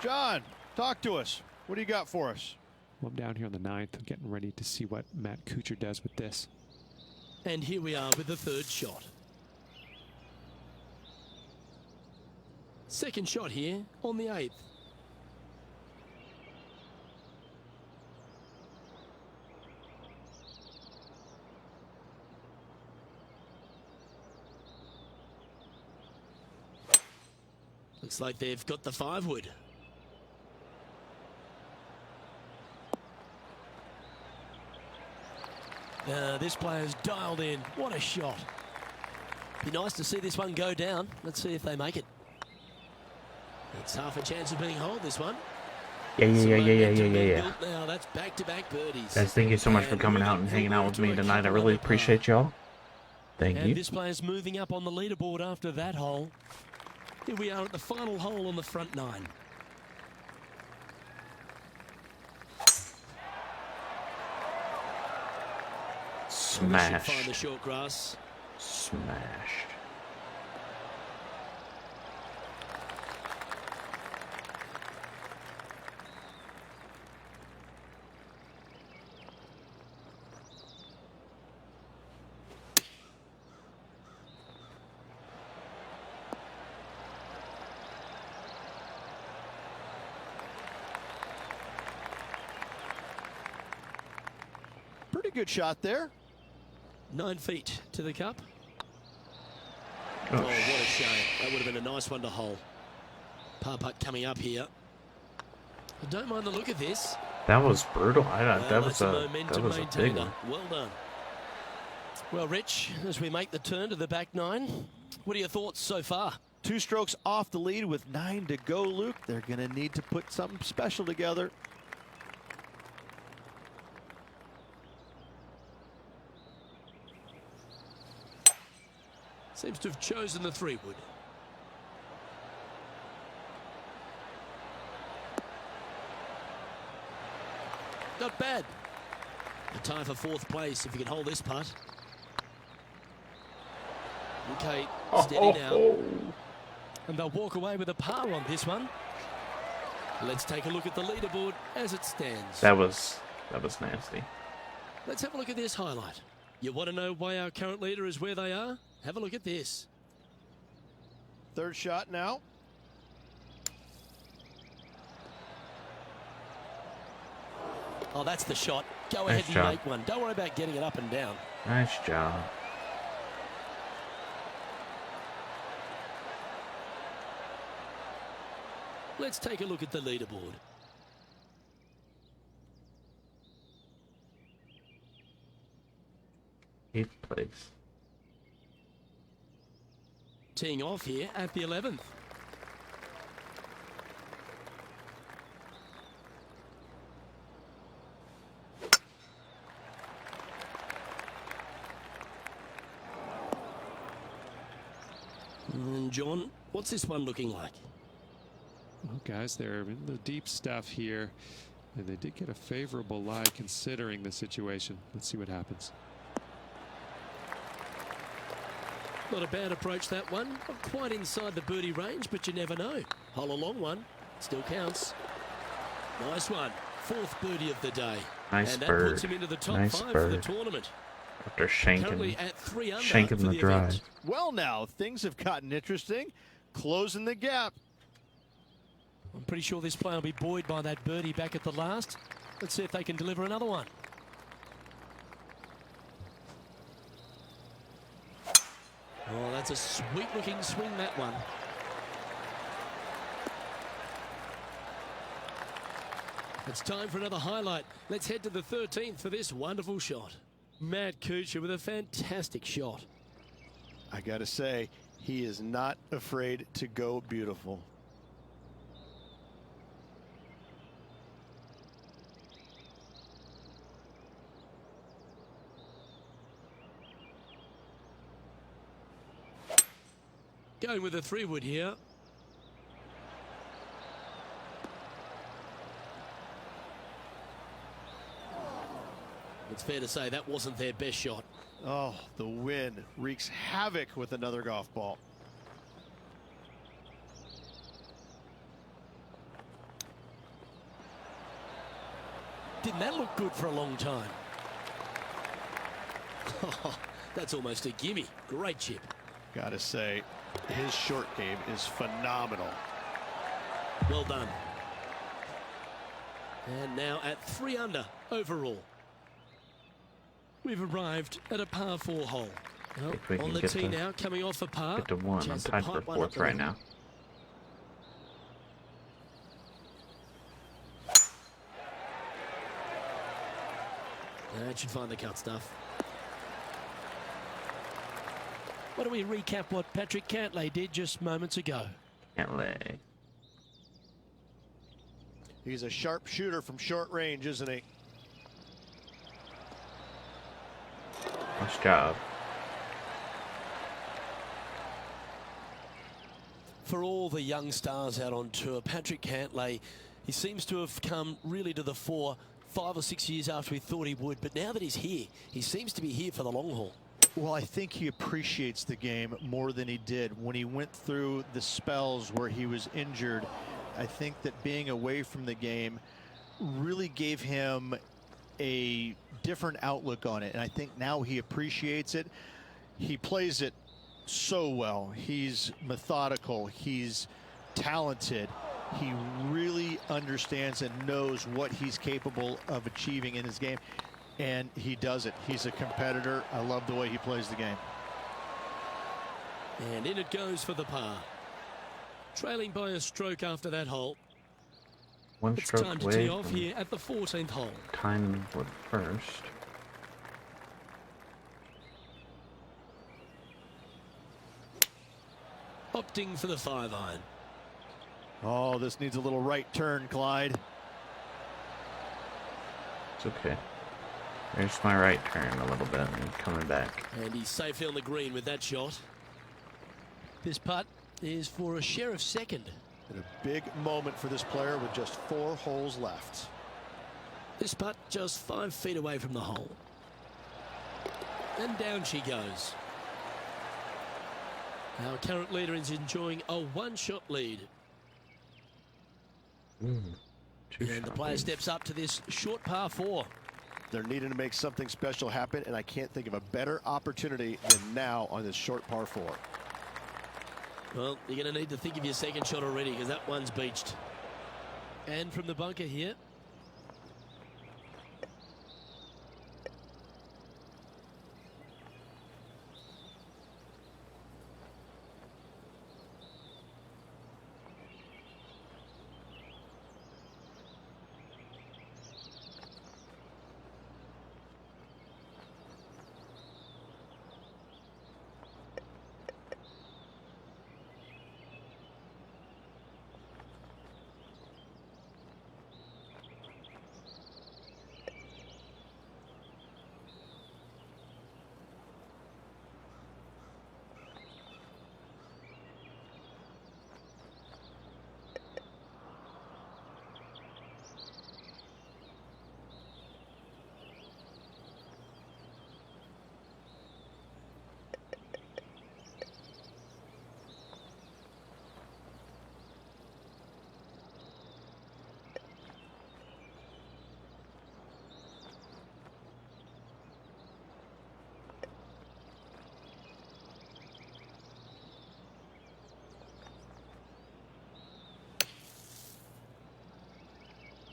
Speaker 3: John, talk to us. What do you got for us?
Speaker 4: Well, I'm down here on the 9th. I'm getting ready to see what Matt Kuchar does with this.
Speaker 2: And here we are with the 3rd shot. Second shot here on the 8th. Looks like they've got the 5-wood. This player's dialed in. What a shot. Be nice to see this one go down. Let's see if they make it. It's half a chance of being holed, this one.
Speaker 1: Yeah.
Speaker 2: Now that's back-to-back birdies.
Speaker 1: Guys, thank you so much for
Speaker 2: And
Speaker 1: coming
Speaker 2: moving
Speaker 1: out and hanging out with
Speaker 2: forward
Speaker 1: me
Speaker 2: to a
Speaker 1: tonight. I
Speaker 2: couple
Speaker 1: really
Speaker 2: under par.
Speaker 1: appreciate y'all. Thank
Speaker 2: And
Speaker 1: you.
Speaker 2: this player's moving up on the leaderboard after that hole. Here we are at the final hole on the front 9.
Speaker 1: Smash.
Speaker 2: Find the short grass.
Speaker 1: Smashed.
Speaker 3: Pretty good shot there.
Speaker 2: 9 feet to the cup.
Speaker 1: Oh,
Speaker 2: Oh, what a shame. That would have been a nice one to hole. Par putt coming up here. I don't mind the look of this.
Speaker 1: that was brutal. That
Speaker 2: Well,
Speaker 1: was
Speaker 2: that's
Speaker 1: a
Speaker 2: momentum
Speaker 1: big
Speaker 2: maintainer.
Speaker 1: one.
Speaker 2: Well done. Well, Rich, as we make the turn to the back 9, what are your thoughts so far?
Speaker 3: 2 strokes off the lead with 9 to go, Luke. They're going to need to put something special together.
Speaker 2: Seems to have chosen the 3-wood. Not bad. A tie for 4th place if you can hold this putt. Okay, steady now. And they'll walk away with a par on this one. Let's take a look at the leaderboard as it stands.
Speaker 1: That was nasty.
Speaker 2: Let's have a look at this highlight. You want to know why our current leader is where they are? Have a look at this.
Speaker 3: 3rd shot now.
Speaker 2: Oh, that's the shot. Go
Speaker 1: Nice
Speaker 2: ahead and
Speaker 1: job.
Speaker 2: make one. Don't worry about getting it up and down.
Speaker 1: Nice job.
Speaker 2: Let's take a look at the leaderboard.
Speaker 1: Eighth place.
Speaker 2: Teeing off here at the 11th. And John, what's this one looking like?
Speaker 4: Well, guys, they're in the deep stuff here, and they did get a favorable lie considering the situation. Let's see what happens.
Speaker 2: Not a bad approach, that one. Not quite inside the birdie range, but you never know. Hole a long one. Still counts. Nice one. 4th birdie of the day.
Speaker 1: Nice
Speaker 2: and that
Speaker 1: bird.
Speaker 2: puts him into the top
Speaker 1: Nice
Speaker 2: 5
Speaker 1: bird.
Speaker 2: for the tournament.
Speaker 1: After
Speaker 2: Currently at 3 under
Speaker 1: shanking
Speaker 2: for
Speaker 1: the
Speaker 2: the
Speaker 1: drive.
Speaker 2: event.
Speaker 3: Well, now, things have gotten interesting. Closing the gap.
Speaker 2: I'm pretty sure this player will be buoyed by that birdie back at the last. Let's see if they can deliver another one. Oh, that's a sweet-looking swing, that one. It's time for another highlight. Let's head to the 13th for this wonderful shot. Matt Kuchar with a fantastic shot.
Speaker 3: I got to say, he is not afraid to go beautiful.
Speaker 2: Going with a 3-wood here. It's fair to say that wasn't their best shot.
Speaker 3: Oh, the wind wreaks havoc with another golf ball.
Speaker 2: Didn't that look good for a long time? That's almost a gimme. Great chip.
Speaker 3: Gotta say, his short game is phenomenal.
Speaker 2: Well done. And now at 3 under overall. We've arrived at a par 4 hole. Well,
Speaker 1: If we
Speaker 2: on
Speaker 1: can
Speaker 2: the
Speaker 1: get
Speaker 2: tee
Speaker 1: to-
Speaker 2: now, coming off a par.
Speaker 1: Get to 1. I'm
Speaker 2: Chance to
Speaker 1: tied for
Speaker 2: pipe one up
Speaker 1: 4th
Speaker 2: the
Speaker 1: right
Speaker 2: middle.
Speaker 1: now.
Speaker 2: That should find the cut stuff. Why don't we recap what Patrick Cantlay did just moments ago?
Speaker 1: Can't lay.
Speaker 3: He's a sharp shooter from short range, isn't he?
Speaker 1: Nice job.
Speaker 2: For all the young stars out on tour, Patrick Cantlay, he seems to have come really to the fore 5 or 6 years after we thought he would. But now that he's here, he seems to be here for the long haul.
Speaker 3: Well, I think he appreciates the game more than he did when he went through the spells where he was injured. I think that being away from the game really gave him a different outlook on it, and I think now he appreciates it. He plays it so well. He's methodical. He's talented. He really understands and knows what he's capable of achieving in his game, and he does it. He's a competitor. I love the way he plays the game.
Speaker 2: And in it goes for the par. Trailing by a stroke after that hole.
Speaker 1: One
Speaker 2: It's
Speaker 1: stroke
Speaker 2: time to
Speaker 1: away
Speaker 2: tee off
Speaker 1: from
Speaker 2: here at the 14th hole.
Speaker 1: time for the first.
Speaker 2: Opting for the 5-iron.
Speaker 3: Oh, this needs a little right turn, Clyde.
Speaker 1: It's okay. There's my right turn a little bit and coming back.
Speaker 2: And he's safely on the green with that shot. This putt is for a share of second.
Speaker 3: And a big moment for this player with just 4 holes left.
Speaker 2: This putt just 5 feet away from the hole. And down she goes. Our current leader is enjoying a 1-shot lead. And the player steps up to this short par 4.
Speaker 3: They're needing to make something special happen, and I can't think of a better opportunity than now on this short par 4.
Speaker 2: Well, you're going to need to think of your second shot already because that one's beached. And from the bunker here.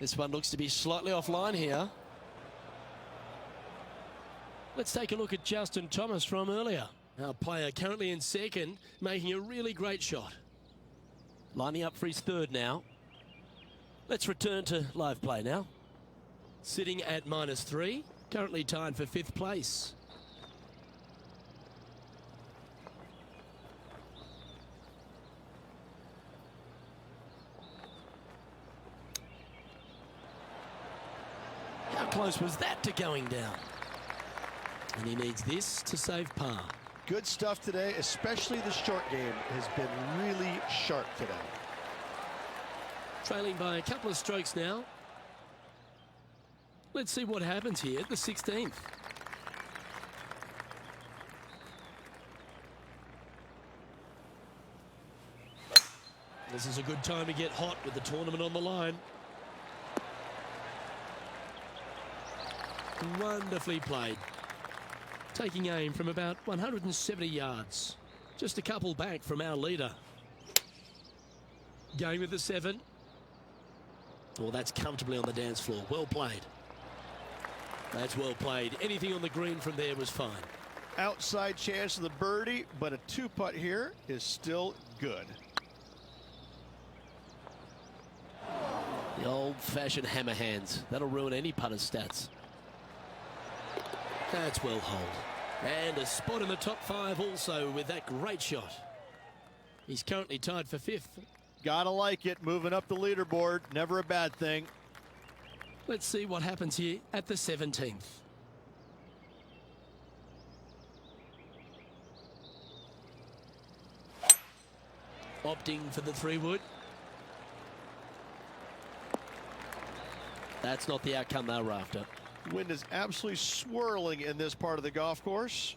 Speaker 2: This one looks to be slightly offline here. Let's take a look at Justin Thomas from earlier. Our player currently in second, making a really great shot. Lining up for his third now. Let's return to live play now. Sitting at -3, currently tied for 5th place. How close was that to going down? And he needs this to save par.
Speaker 3: Good stuff today, especially the short game has been really sharp today.
Speaker 2: Trailing by a couple of strokes now. Let's see what happens here at the 16th. This is a good time to get hot with the tournament on the line. Wonderfully played. Taking aim from about 170 yards. Just a couple back from our leader. Going with the 7. Well, that's comfortably on the dance floor. Well played. That's well played. Anything on the green from there was fine.
Speaker 3: Outside chance of the birdie, but a 2-putt here is still good.
Speaker 2: The old-fashioned hammer hands. That'll ruin any putter's stats. That's well holed. And a spot in the top 5 also with that great shot. He's currently tied for 5th.
Speaker 3: Gotta like it. Moving up the leaderboard. Never a bad thing.
Speaker 2: Let's see what happens here at the 17th. Opting for the 3-wood. That's not the outcome they were after.
Speaker 3: Wind is absolutely swirling in this part of the golf course.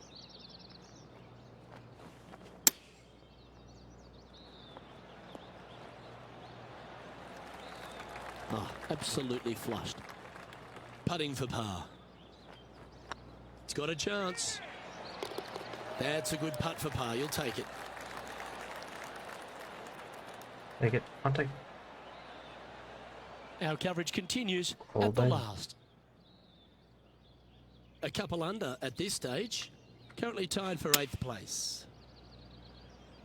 Speaker 2: Oh, absolutely flushed. Putting for par. It's got a chance. That's a good putt for par. You'll take it.
Speaker 1: Take it. I'll take it.
Speaker 2: Our coverage continues
Speaker 1: Hold
Speaker 2: at the
Speaker 1: on.
Speaker 2: last. A couple under at this stage. Currently tied for 8th place.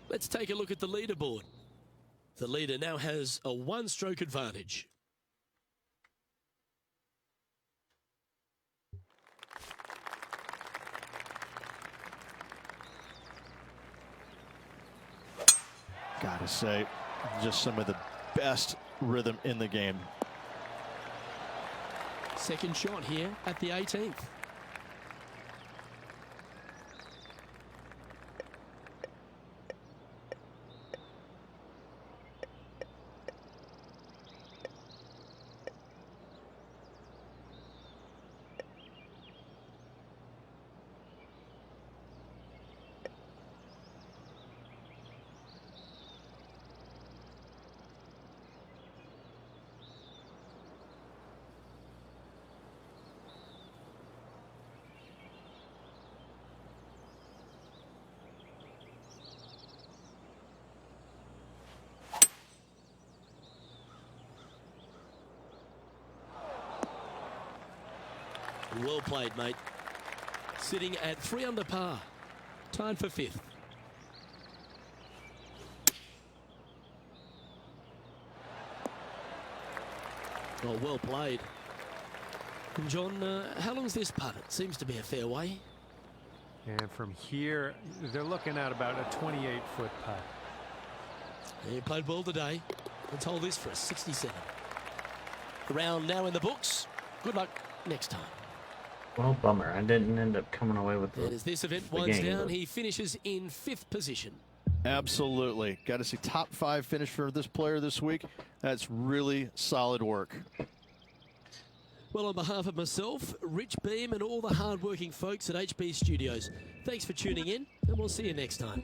Speaker 2: Let's take a look at the leaderboard. The leader now has a 1-stroke advantage.
Speaker 3: Gotta say, just some of the best rhythm in the game.
Speaker 2: Second shot here at the 18th. Well played, mate. Sitting at 3 under par. Tied for 5th. Oh, well played. And John, how long's this putt? It seems to be a fair way.
Speaker 4: And from here, they're looking at about a 28-foot putt.
Speaker 2: He played well today. Let's hold this for a 67. A round now in the books. Good luck next time.
Speaker 1: Well, bummer. I didn't end up coming away with
Speaker 2: And as this event winds down, he finishes in 5th position.
Speaker 3: Absolutely. Got to see top 5 finish for this player this week. That's really solid work.
Speaker 2: Well, on behalf of myself, Rich Beam, and all the hard-working folks at HB Studios, thanks for tuning in, and we'll see you next time.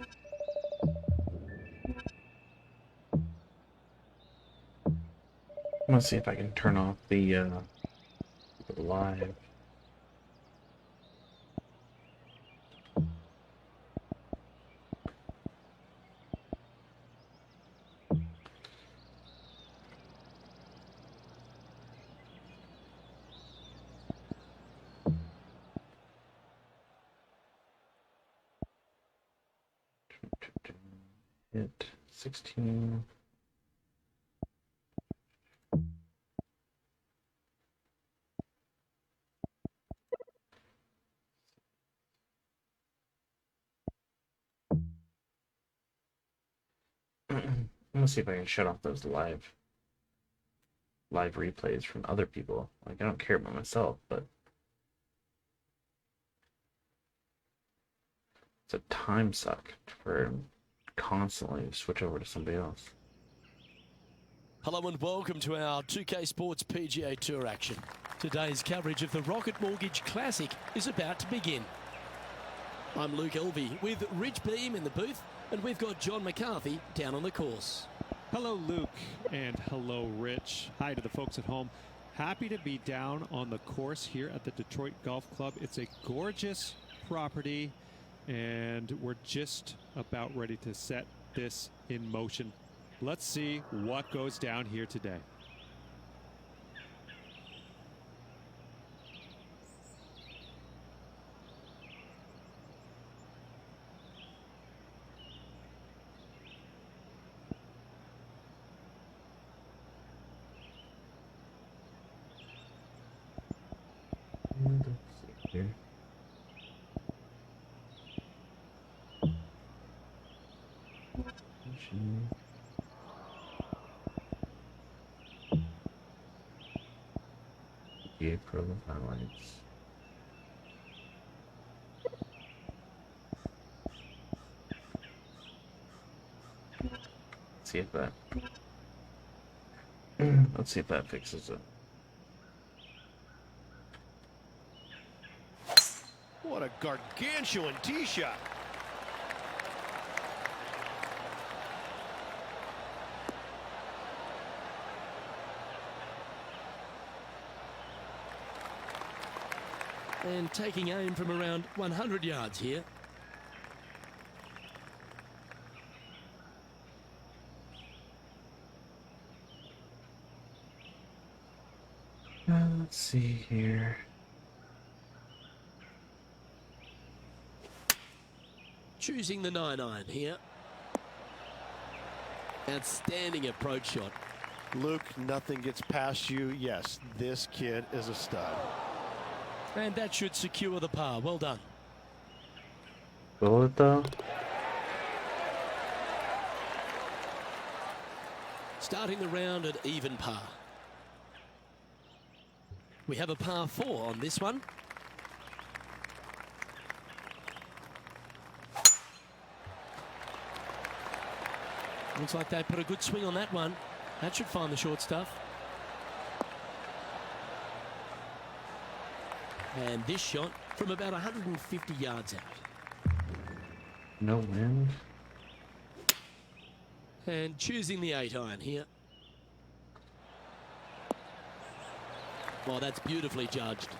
Speaker 1: I'm gonna see if I can turn off the live. Hit 16. I'm gonna see if I can shut off those live replays from other people. Like, I don't care about myself, but It's a time suck for constantly switch over to somebody else.
Speaker 2: Hello and welcome to our 2K Sports PGA Tour action. Today's coverage of the Rocket Mortgage Classic is about to begin. I'm Luke Elvey with Rich Beam in the booth, and we've got John McCarthy down on the course.
Speaker 4: Hello, Luke, and hello, Rich. Hi to the folks at home. Happy to be down on the course here at the Detroit Golf Club. It's a gorgeous property, and we're just about ready to set this in motion. Let's see what goes down here today.
Speaker 1: Let's see here. PGA Pro highlights. See if that. Let's see if that fixes it.
Speaker 3: What a gargantuan tee shot.
Speaker 2: And taking aim from around 100 yards here.
Speaker 1: Let's see here.
Speaker 2: Choosing the 9-iron here. Outstanding approach shot.
Speaker 3: Luke, nothing gets past you. Yes, this kid is a stud.
Speaker 2: And that should secure the par. Well done.
Speaker 1: Will it though?
Speaker 2: Starting the round at even par. We have a par 4 on this one. Looks like they put a good swing on that one. That should find the short stuff. And this shot from about 150 yards out.
Speaker 1: No wind.
Speaker 2: And choosing the 8-iron here. Well, that's beautifully judged.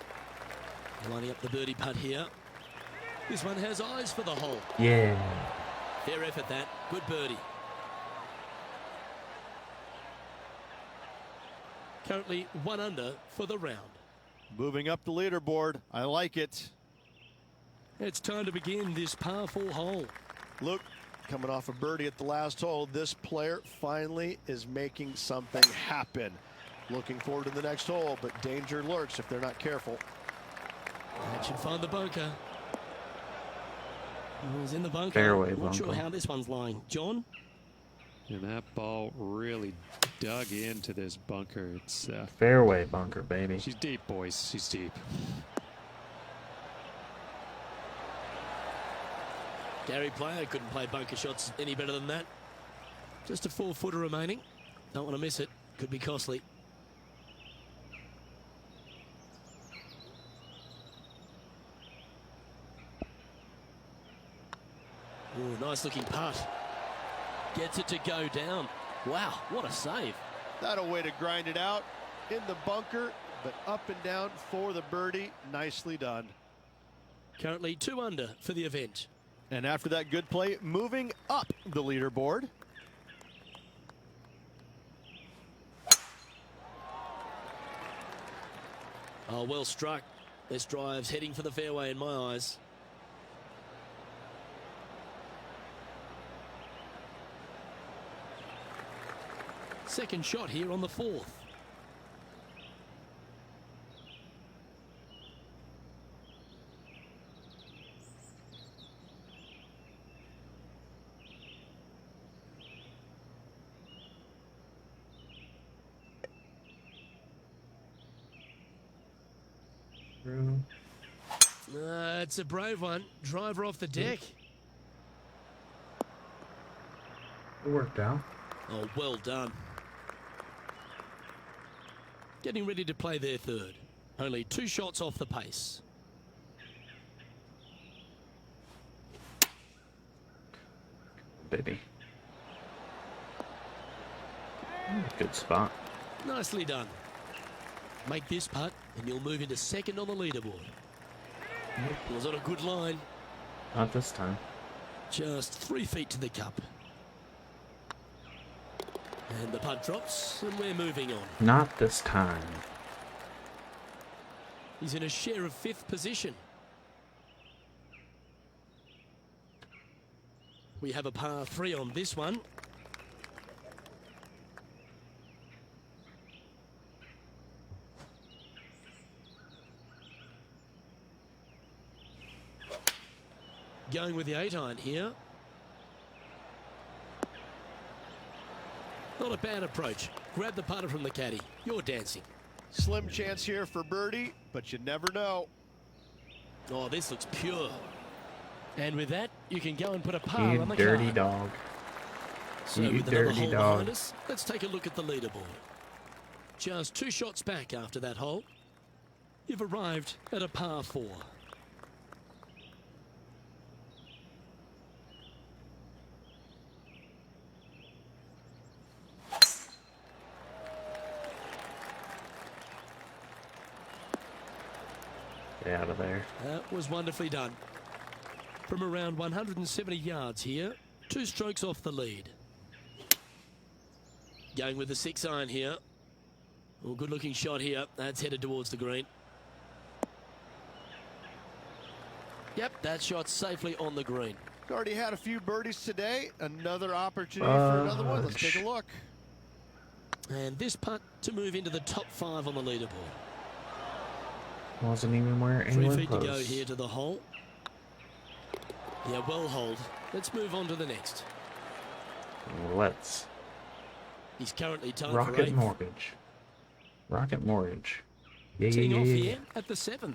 Speaker 2: Lining up the birdie putt here. This one has eyes for the hole.
Speaker 1: Yeah.
Speaker 2: Fair effort that. Good birdie. Currently 1 under for the round.
Speaker 3: Moving up the leaderboard. I like it.
Speaker 2: It's time to begin this par 4 hole.
Speaker 3: Luke, coming off a birdie at the last hole, this player finally is making something happen. Looking forward to the next hole, but danger lurks if they're not careful.
Speaker 2: That should find the bunker. He's in the bunker.
Speaker 1: Fairway
Speaker 2: Not sure
Speaker 1: bunker.
Speaker 2: how this one's lying. John?
Speaker 4: And that ball really dug into this bunker. It's
Speaker 1: Fairway bunker, baby.
Speaker 4: she's deep, boys. She's deep.
Speaker 2: Gary Player couldn't play bunker shots any better than that. Just a 4-footer remaining. Don't want to miss it. Could be costly. Ooh, nice looking putt. Gets it to go down. Wow, what a save.
Speaker 3: That a way to grind it out in the bunker, but up and down for the birdie. Nicely done.
Speaker 2: Currently 2 under for the event.
Speaker 3: And after that good play, moving up the leaderboard.
Speaker 2: Oh, well struck. This drive's heading for the fairway in my eyes. Second shot here on the 4th. It's a brave one. Driver off the deck.
Speaker 1: It worked out.
Speaker 2: Oh, well done. Getting ready to play their third. Only 2 shots off the pace.
Speaker 1: Baby. Good spot.
Speaker 2: Nicely done. Make this putt and you'll move into second on the leaderboard. It was on a good line.
Speaker 1: Not this time.
Speaker 2: Just 3 feet to the cup. And the putt drops and we're moving on.
Speaker 1: Not this time.
Speaker 2: He's in a share of 5th position. We have a par 3 on this one. Going with the 8-iron here. Not a bad approach. Grab the putter from the caddy. You're dancing.
Speaker 3: Slim chance here for birdie, but you never know.
Speaker 2: Oh, this looks pure. And with that, you can go and put a par
Speaker 1: You
Speaker 2: on the
Speaker 1: dirty
Speaker 2: card.
Speaker 1: dog.
Speaker 2: So
Speaker 1: You
Speaker 2: with another
Speaker 1: dirty
Speaker 2: hole
Speaker 1: dog.
Speaker 2: behind us, let's take a look at the leaderboard. Just 2 shots back after that hole. You've arrived at a par 4.
Speaker 1: Get out of there.
Speaker 2: That was wonderfully done. From around 170 yards here, 2 strokes off the lead. Going with the 6-iron here. Well, good looking shot here. That's headed towards the green. Yep, that shot safely on the green.
Speaker 3: Already had a few birdies today. Another opportunity for another one. Let's take a look.
Speaker 2: And this putt to move into the top 5 on the leaderboard.
Speaker 1: Wasn't even where
Speaker 2: 3
Speaker 1: anyone
Speaker 2: feet to go
Speaker 1: close.
Speaker 2: here to the hole. Yeah, well hold. Let's move on to the next.
Speaker 1: Let's.
Speaker 2: He's currently tied for
Speaker 1: Rocket
Speaker 2: 8th.
Speaker 1: Mortgage. Rocket Mortgage. Yeah,
Speaker 2: Teeing
Speaker 1: yeah,
Speaker 2: off
Speaker 1: yeah,
Speaker 2: here at the 7th.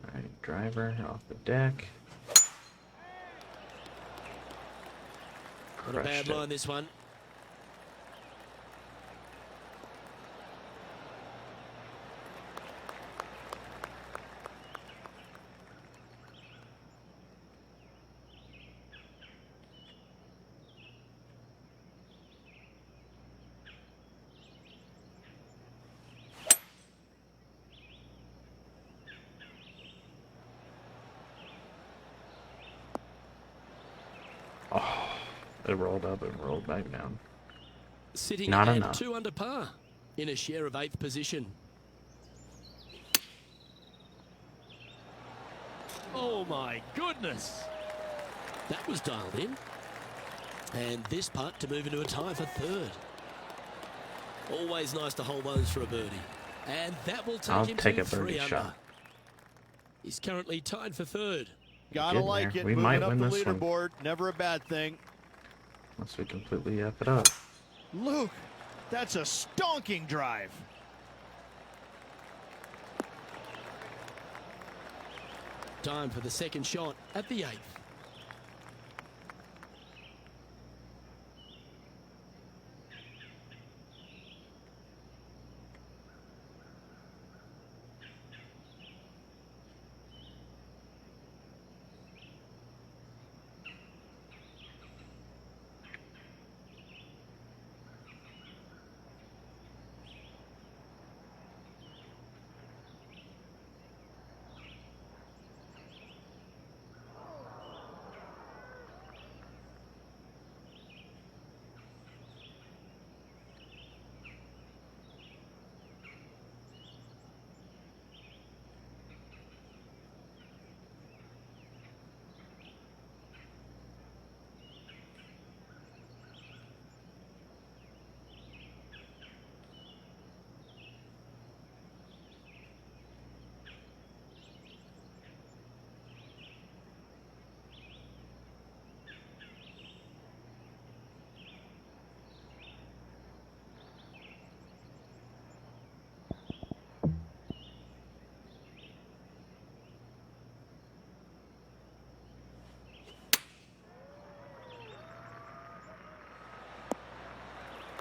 Speaker 1: Alright, driver off the deck.
Speaker 2: Not a bad
Speaker 1: Crushed it.
Speaker 2: line, this one.
Speaker 1: It rolled up and rolled back down.
Speaker 2: Sitting
Speaker 1: Not
Speaker 2: at
Speaker 1: enough.
Speaker 2: 2 under par in a share of 8th position. Oh my goodness! That was dialed in. And this putt to move into a tie for 3rd. Always nice to hold those for a birdie. And that will take
Speaker 1: I'll
Speaker 2: him
Speaker 1: take
Speaker 2: to
Speaker 1: a birdie
Speaker 2: 3 under.
Speaker 1: shot.
Speaker 2: He's currently tied for 3rd.
Speaker 3: Gotta
Speaker 1: Getting
Speaker 3: like
Speaker 1: there.
Speaker 3: it.
Speaker 1: We
Speaker 3: Moving
Speaker 1: might
Speaker 3: up
Speaker 1: win
Speaker 3: the
Speaker 1: this one.
Speaker 3: leaderboard. Never a bad thing.
Speaker 1: Unless we completely F it up.
Speaker 3: Luke, that's a stonking drive.
Speaker 2: Time for the second shot at the 8th.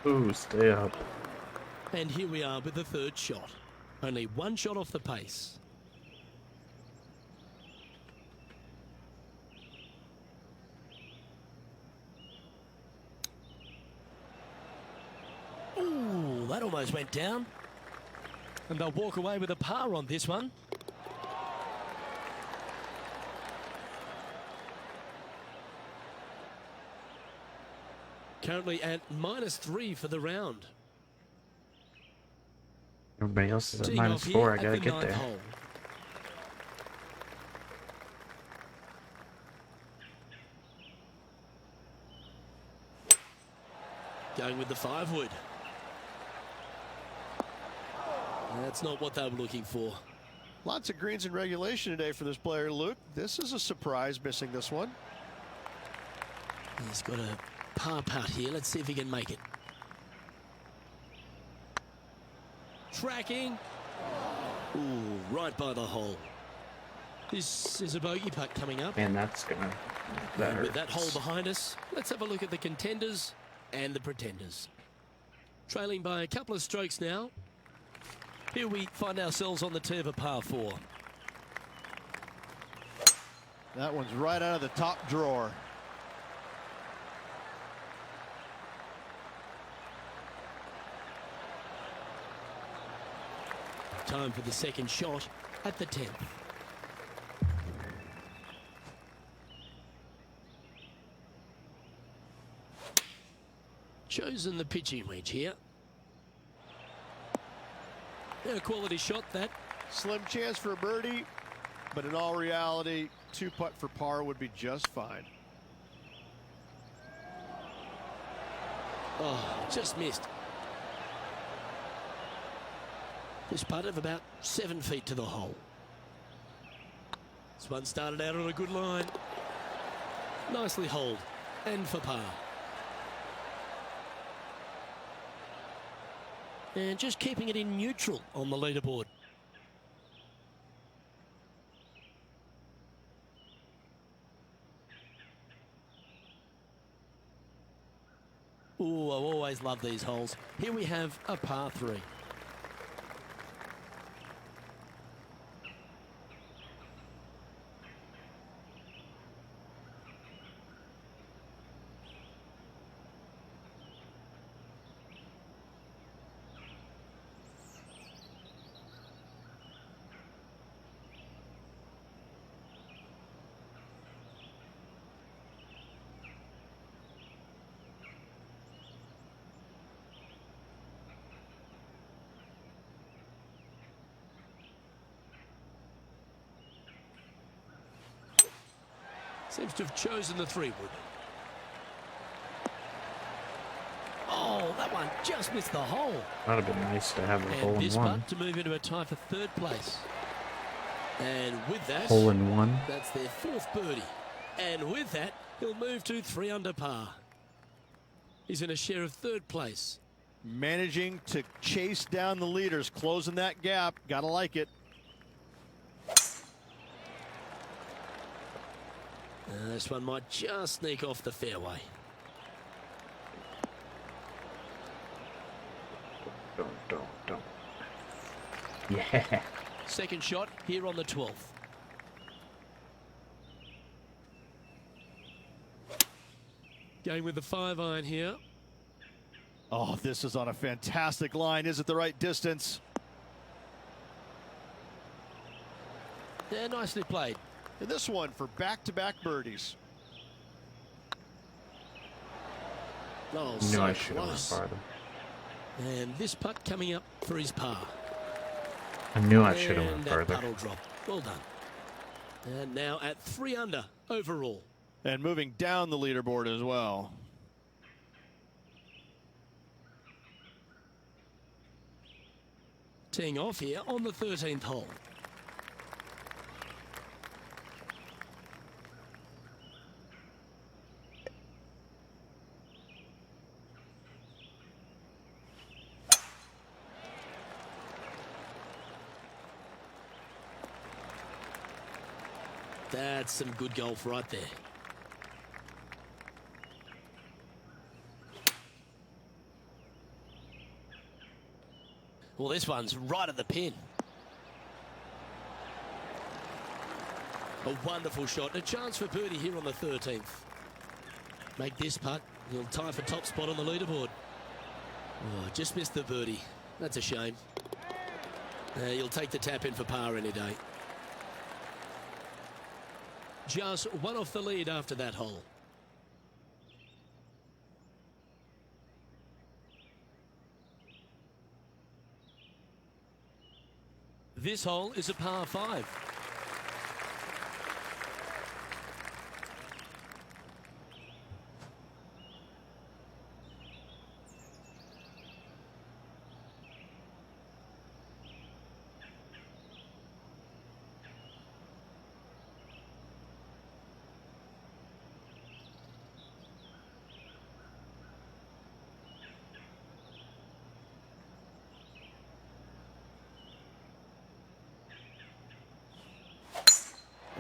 Speaker 1: Ooh, stay up.
Speaker 2: And here we are with the third shot. Only one shot off the pace. Ooh, that almost went down. And they'll walk away with a par on this one. Currently at -3 for the round.
Speaker 1: Everybody else is at
Speaker 2: Teeing off
Speaker 1: -4. I
Speaker 2: here
Speaker 1: gotta
Speaker 2: at the
Speaker 1: get
Speaker 2: ninth
Speaker 1: there.
Speaker 2: hole. Going with the 5-wood. That's not what they were looking for.
Speaker 3: Lots of greens in regulation today for this player, Luke. This is a surprise, missing this one.
Speaker 2: He's got a par putt here. Let's see if he can make it. Tracking. Ooh, right by the hole. This is a bogey putt coming up.
Speaker 1: Man, that's gonna. That
Speaker 2: And with that
Speaker 1: hurts.
Speaker 2: hole behind us, let's have a look at the contenders and the pretenders. Trailing by a couple of strokes now. Here we find ourselves on the tee of a par 4.
Speaker 3: That one's right out of the top drawer.
Speaker 2: Time for the second shot at the 10th. Chosen the pitching wedge here. A quality shot that.
Speaker 3: Slim chance for a birdie, but in all reality, 2-putt for par would be just fine.
Speaker 2: Oh, just missed. This putt of about 7 feet to the hole. This one started out on a good line. Nicely holed and for par. And just keeping it in neutral on the leaderboard. Ooh, I always love these holes. Here we have a par 3. Seems to have chosen the 3-wood. Oh, that one just missed the hole.
Speaker 1: That'd have been nice to have a hole
Speaker 2: And
Speaker 1: in
Speaker 2: this
Speaker 1: one.
Speaker 2: putt to move into a tie for 3rd place. And with that,
Speaker 1: Hole in one.
Speaker 2: that's their 4th birdie. And with that, he'll move to 3 under par. He's in a share of 3rd place.
Speaker 3: Managing to chase down the leaders, closing that gap. Gotta like it.
Speaker 2: This one might just sneak off the fairway.
Speaker 1: Don't. Yeah.
Speaker 2: Second shot here on the 12th. Going with the 5-iron here.
Speaker 3: Oh, this is on a fantastic line. Is it the right distance?
Speaker 2: Yeah, nicely played.
Speaker 3: And this one for back-to-back birdies.
Speaker 2: Oh,
Speaker 1: Knew
Speaker 2: so
Speaker 1: I should have went
Speaker 2: close.
Speaker 1: farther.
Speaker 2: And this putt coming up for his par.
Speaker 1: I knew I should have
Speaker 2: And
Speaker 1: went
Speaker 2: that
Speaker 1: further.
Speaker 2: putt will drop. Well done. And now at 3 under overall.
Speaker 3: And moving down the leaderboard as well.
Speaker 2: Teeing off here on the 13th hole. That's some good golf right there. Well, this one's right at the pin. A wonderful shot. A chance for birdie here on the 13th. Make this putt. He'll tie for top spot on the leaderboard. Oh, just missed the birdie. That's a shame. You'll take the tap in for par any day. Just one off the lead after that hole. This hole is a par 5.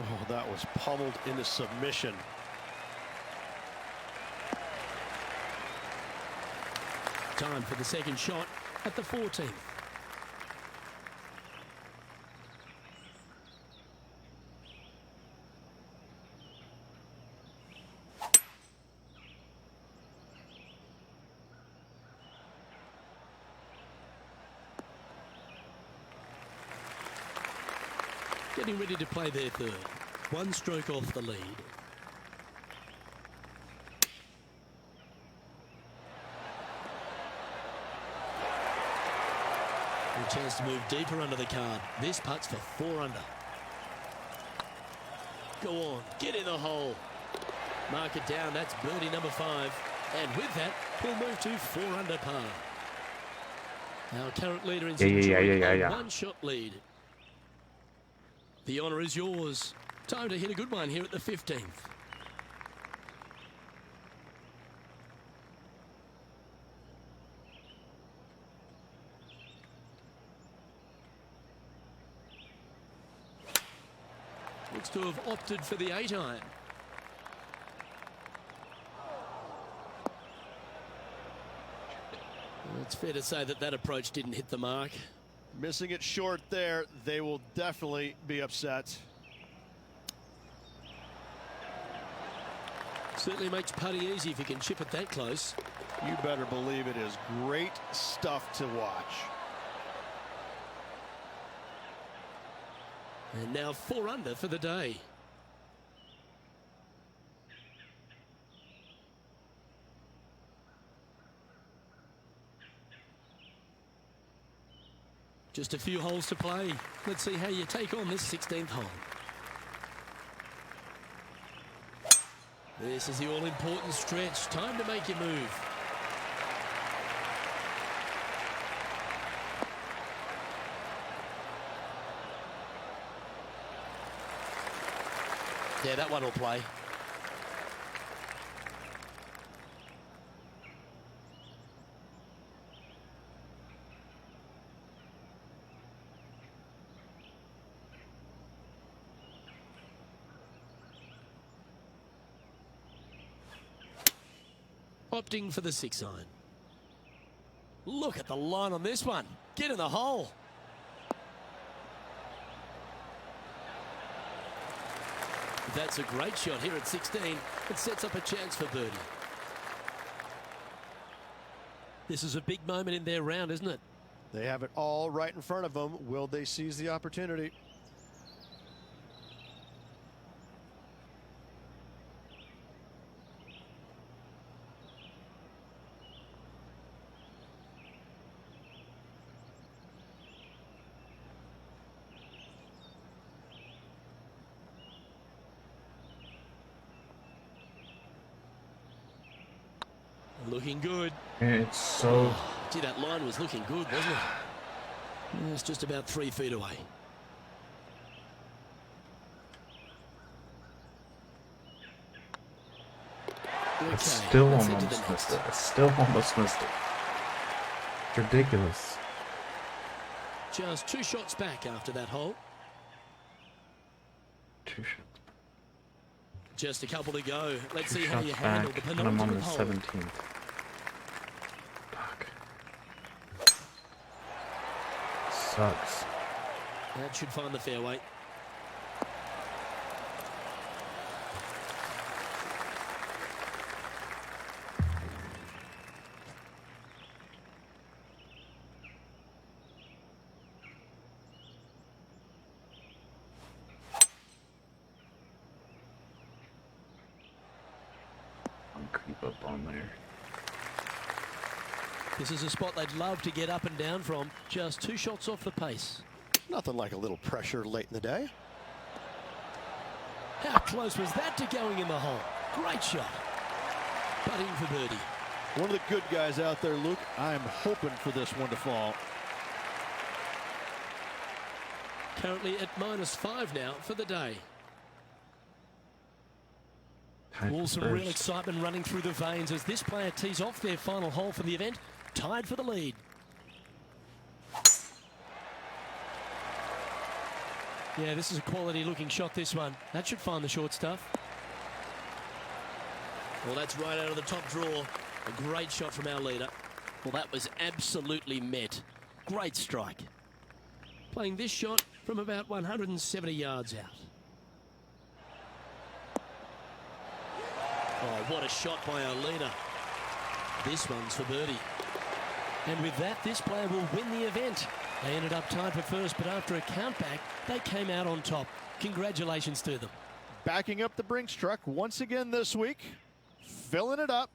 Speaker 3: Oh, that was pummeled into submission.
Speaker 2: Time for the second shot at the 14th. Getting ready to play their third. One stroke off the lead. A chance to move deeper under the card. This putt's for 4 under. Go on, get in the hole. Mark it down, that's birdie number 5. And with that, he'll move to 4 under par. Our current leader in a one-shot lead. The honour is yours. Time to hit a good one here at the 15th. Looks to have opted for the 8-iron. It's fair to say that that approach didn't hit the mark.
Speaker 3: Missing it short there, they will definitely be upset.
Speaker 2: Certainly makes putting easy if you can chip it that close.
Speaker 3: You better believe it is great stuff to watch.
Speaker 2: And now 4 under for the day. Just a few holes to play. Let's see how you take on this 16th hole. This is the all-important stretch. Time to make your move. Yeah, that one will play. Opting for the 6-iron. Look at the line on this one. Get in the hole. That's a great shot here at 16. It sets up a chance for birdie. This is a big moment in their round, isn't it?
Speaker 3: They have it all right in front of them. Will they seize the opportunity?
Speaker 2: Looking good.
Speaker 1: It's so...
Speaker 2: Gee, that line was looking good, wasn't it? It's just about 3 feet away. Okay,
Speaker 1: Still almost missed it. Still almost missed it. It's ridiculous.
Speaker 2: Just 2 shots back after that hole.
Speaker 1: 2 shots.
Speaker 2: Just a couple to go. Let's see how
Speaker 1: Shots
Speaker 2: you
Speaker 1: back,
Speaker 2: handle the
Speaker 1: and I'm on
Speaker 2: penultimate
Speaker 1: the
Speaker 2: hole.
Speaker 1: 17th. Fuck. sucks.
Speaker 2: That should find the fairway.
Speaker 1: I'll creep up on there.
Speaker 2: This is a spot they'd love to get up and down from. Just 2 shots off the pace.
Speaker 3: Nothing like a little pressure late in the day.
Speaker 2: How close was that to going in the hole? Great shot. Putting for birdie.
Speaker 3: One of the good guys out there, Luke. I'm hoping for this one to fall.
Speaker 2: Currently at -5 now for the day.
Speaker 1: Tied for
Speaker 2: Some real
Speaker 1: first.
Speaker 2: excitement running through the veins as this player tees off their final hole for the event, tied for the lead. Yeah, this is a quality looking shot, this one. That should find the short stuff. Well, that's right out of the top draw. A great shot from our leader. Well, that was absolutely met. Great strike. Playing this shot from about 170 yards out. Oh, what a shot by our leader. This one's for birdie. And with that, this player will win the event. They ended up tied for first, but after a countback, they came out on top. Congratulations to them.
Speaker 3: Backing up the Brinks truck once again this week. Filling it up.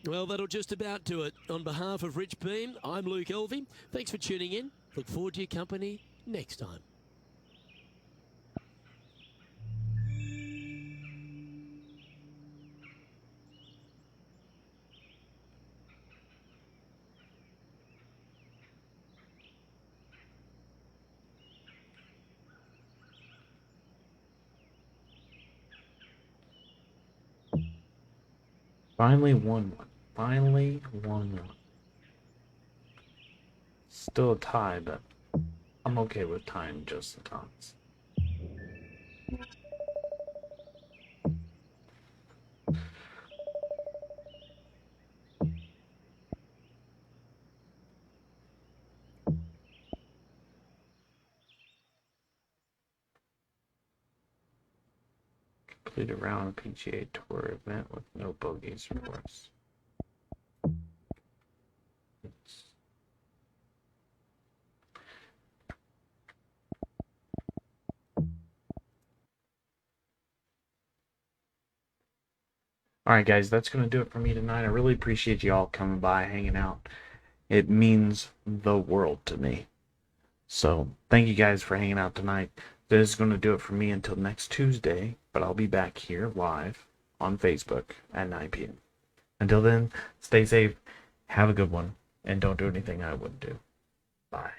Speaker 2: Well, that'll just about do it. On behalf of Rich Beam, I'm Luke Elvey. Thanks for tuning in. Look forward to your company next time.
Speaker 1: Finally won one. Finally won one. Still a tie, but I'm okay with tying just the ties. Complete a round PGA Tour event with no bogeys for us. Alright guys, that's going to do it for me tonight. I really appreciate you all coming by, hanging out. It means the world to me. So, thank you guys for hanging out tonight. This is going to do it for me until next Tuesday, but I'll be back here live on Facebook at 9 p.m. Until then, stay safe, have a good one, and don't do anything I wouldn't do. Bye.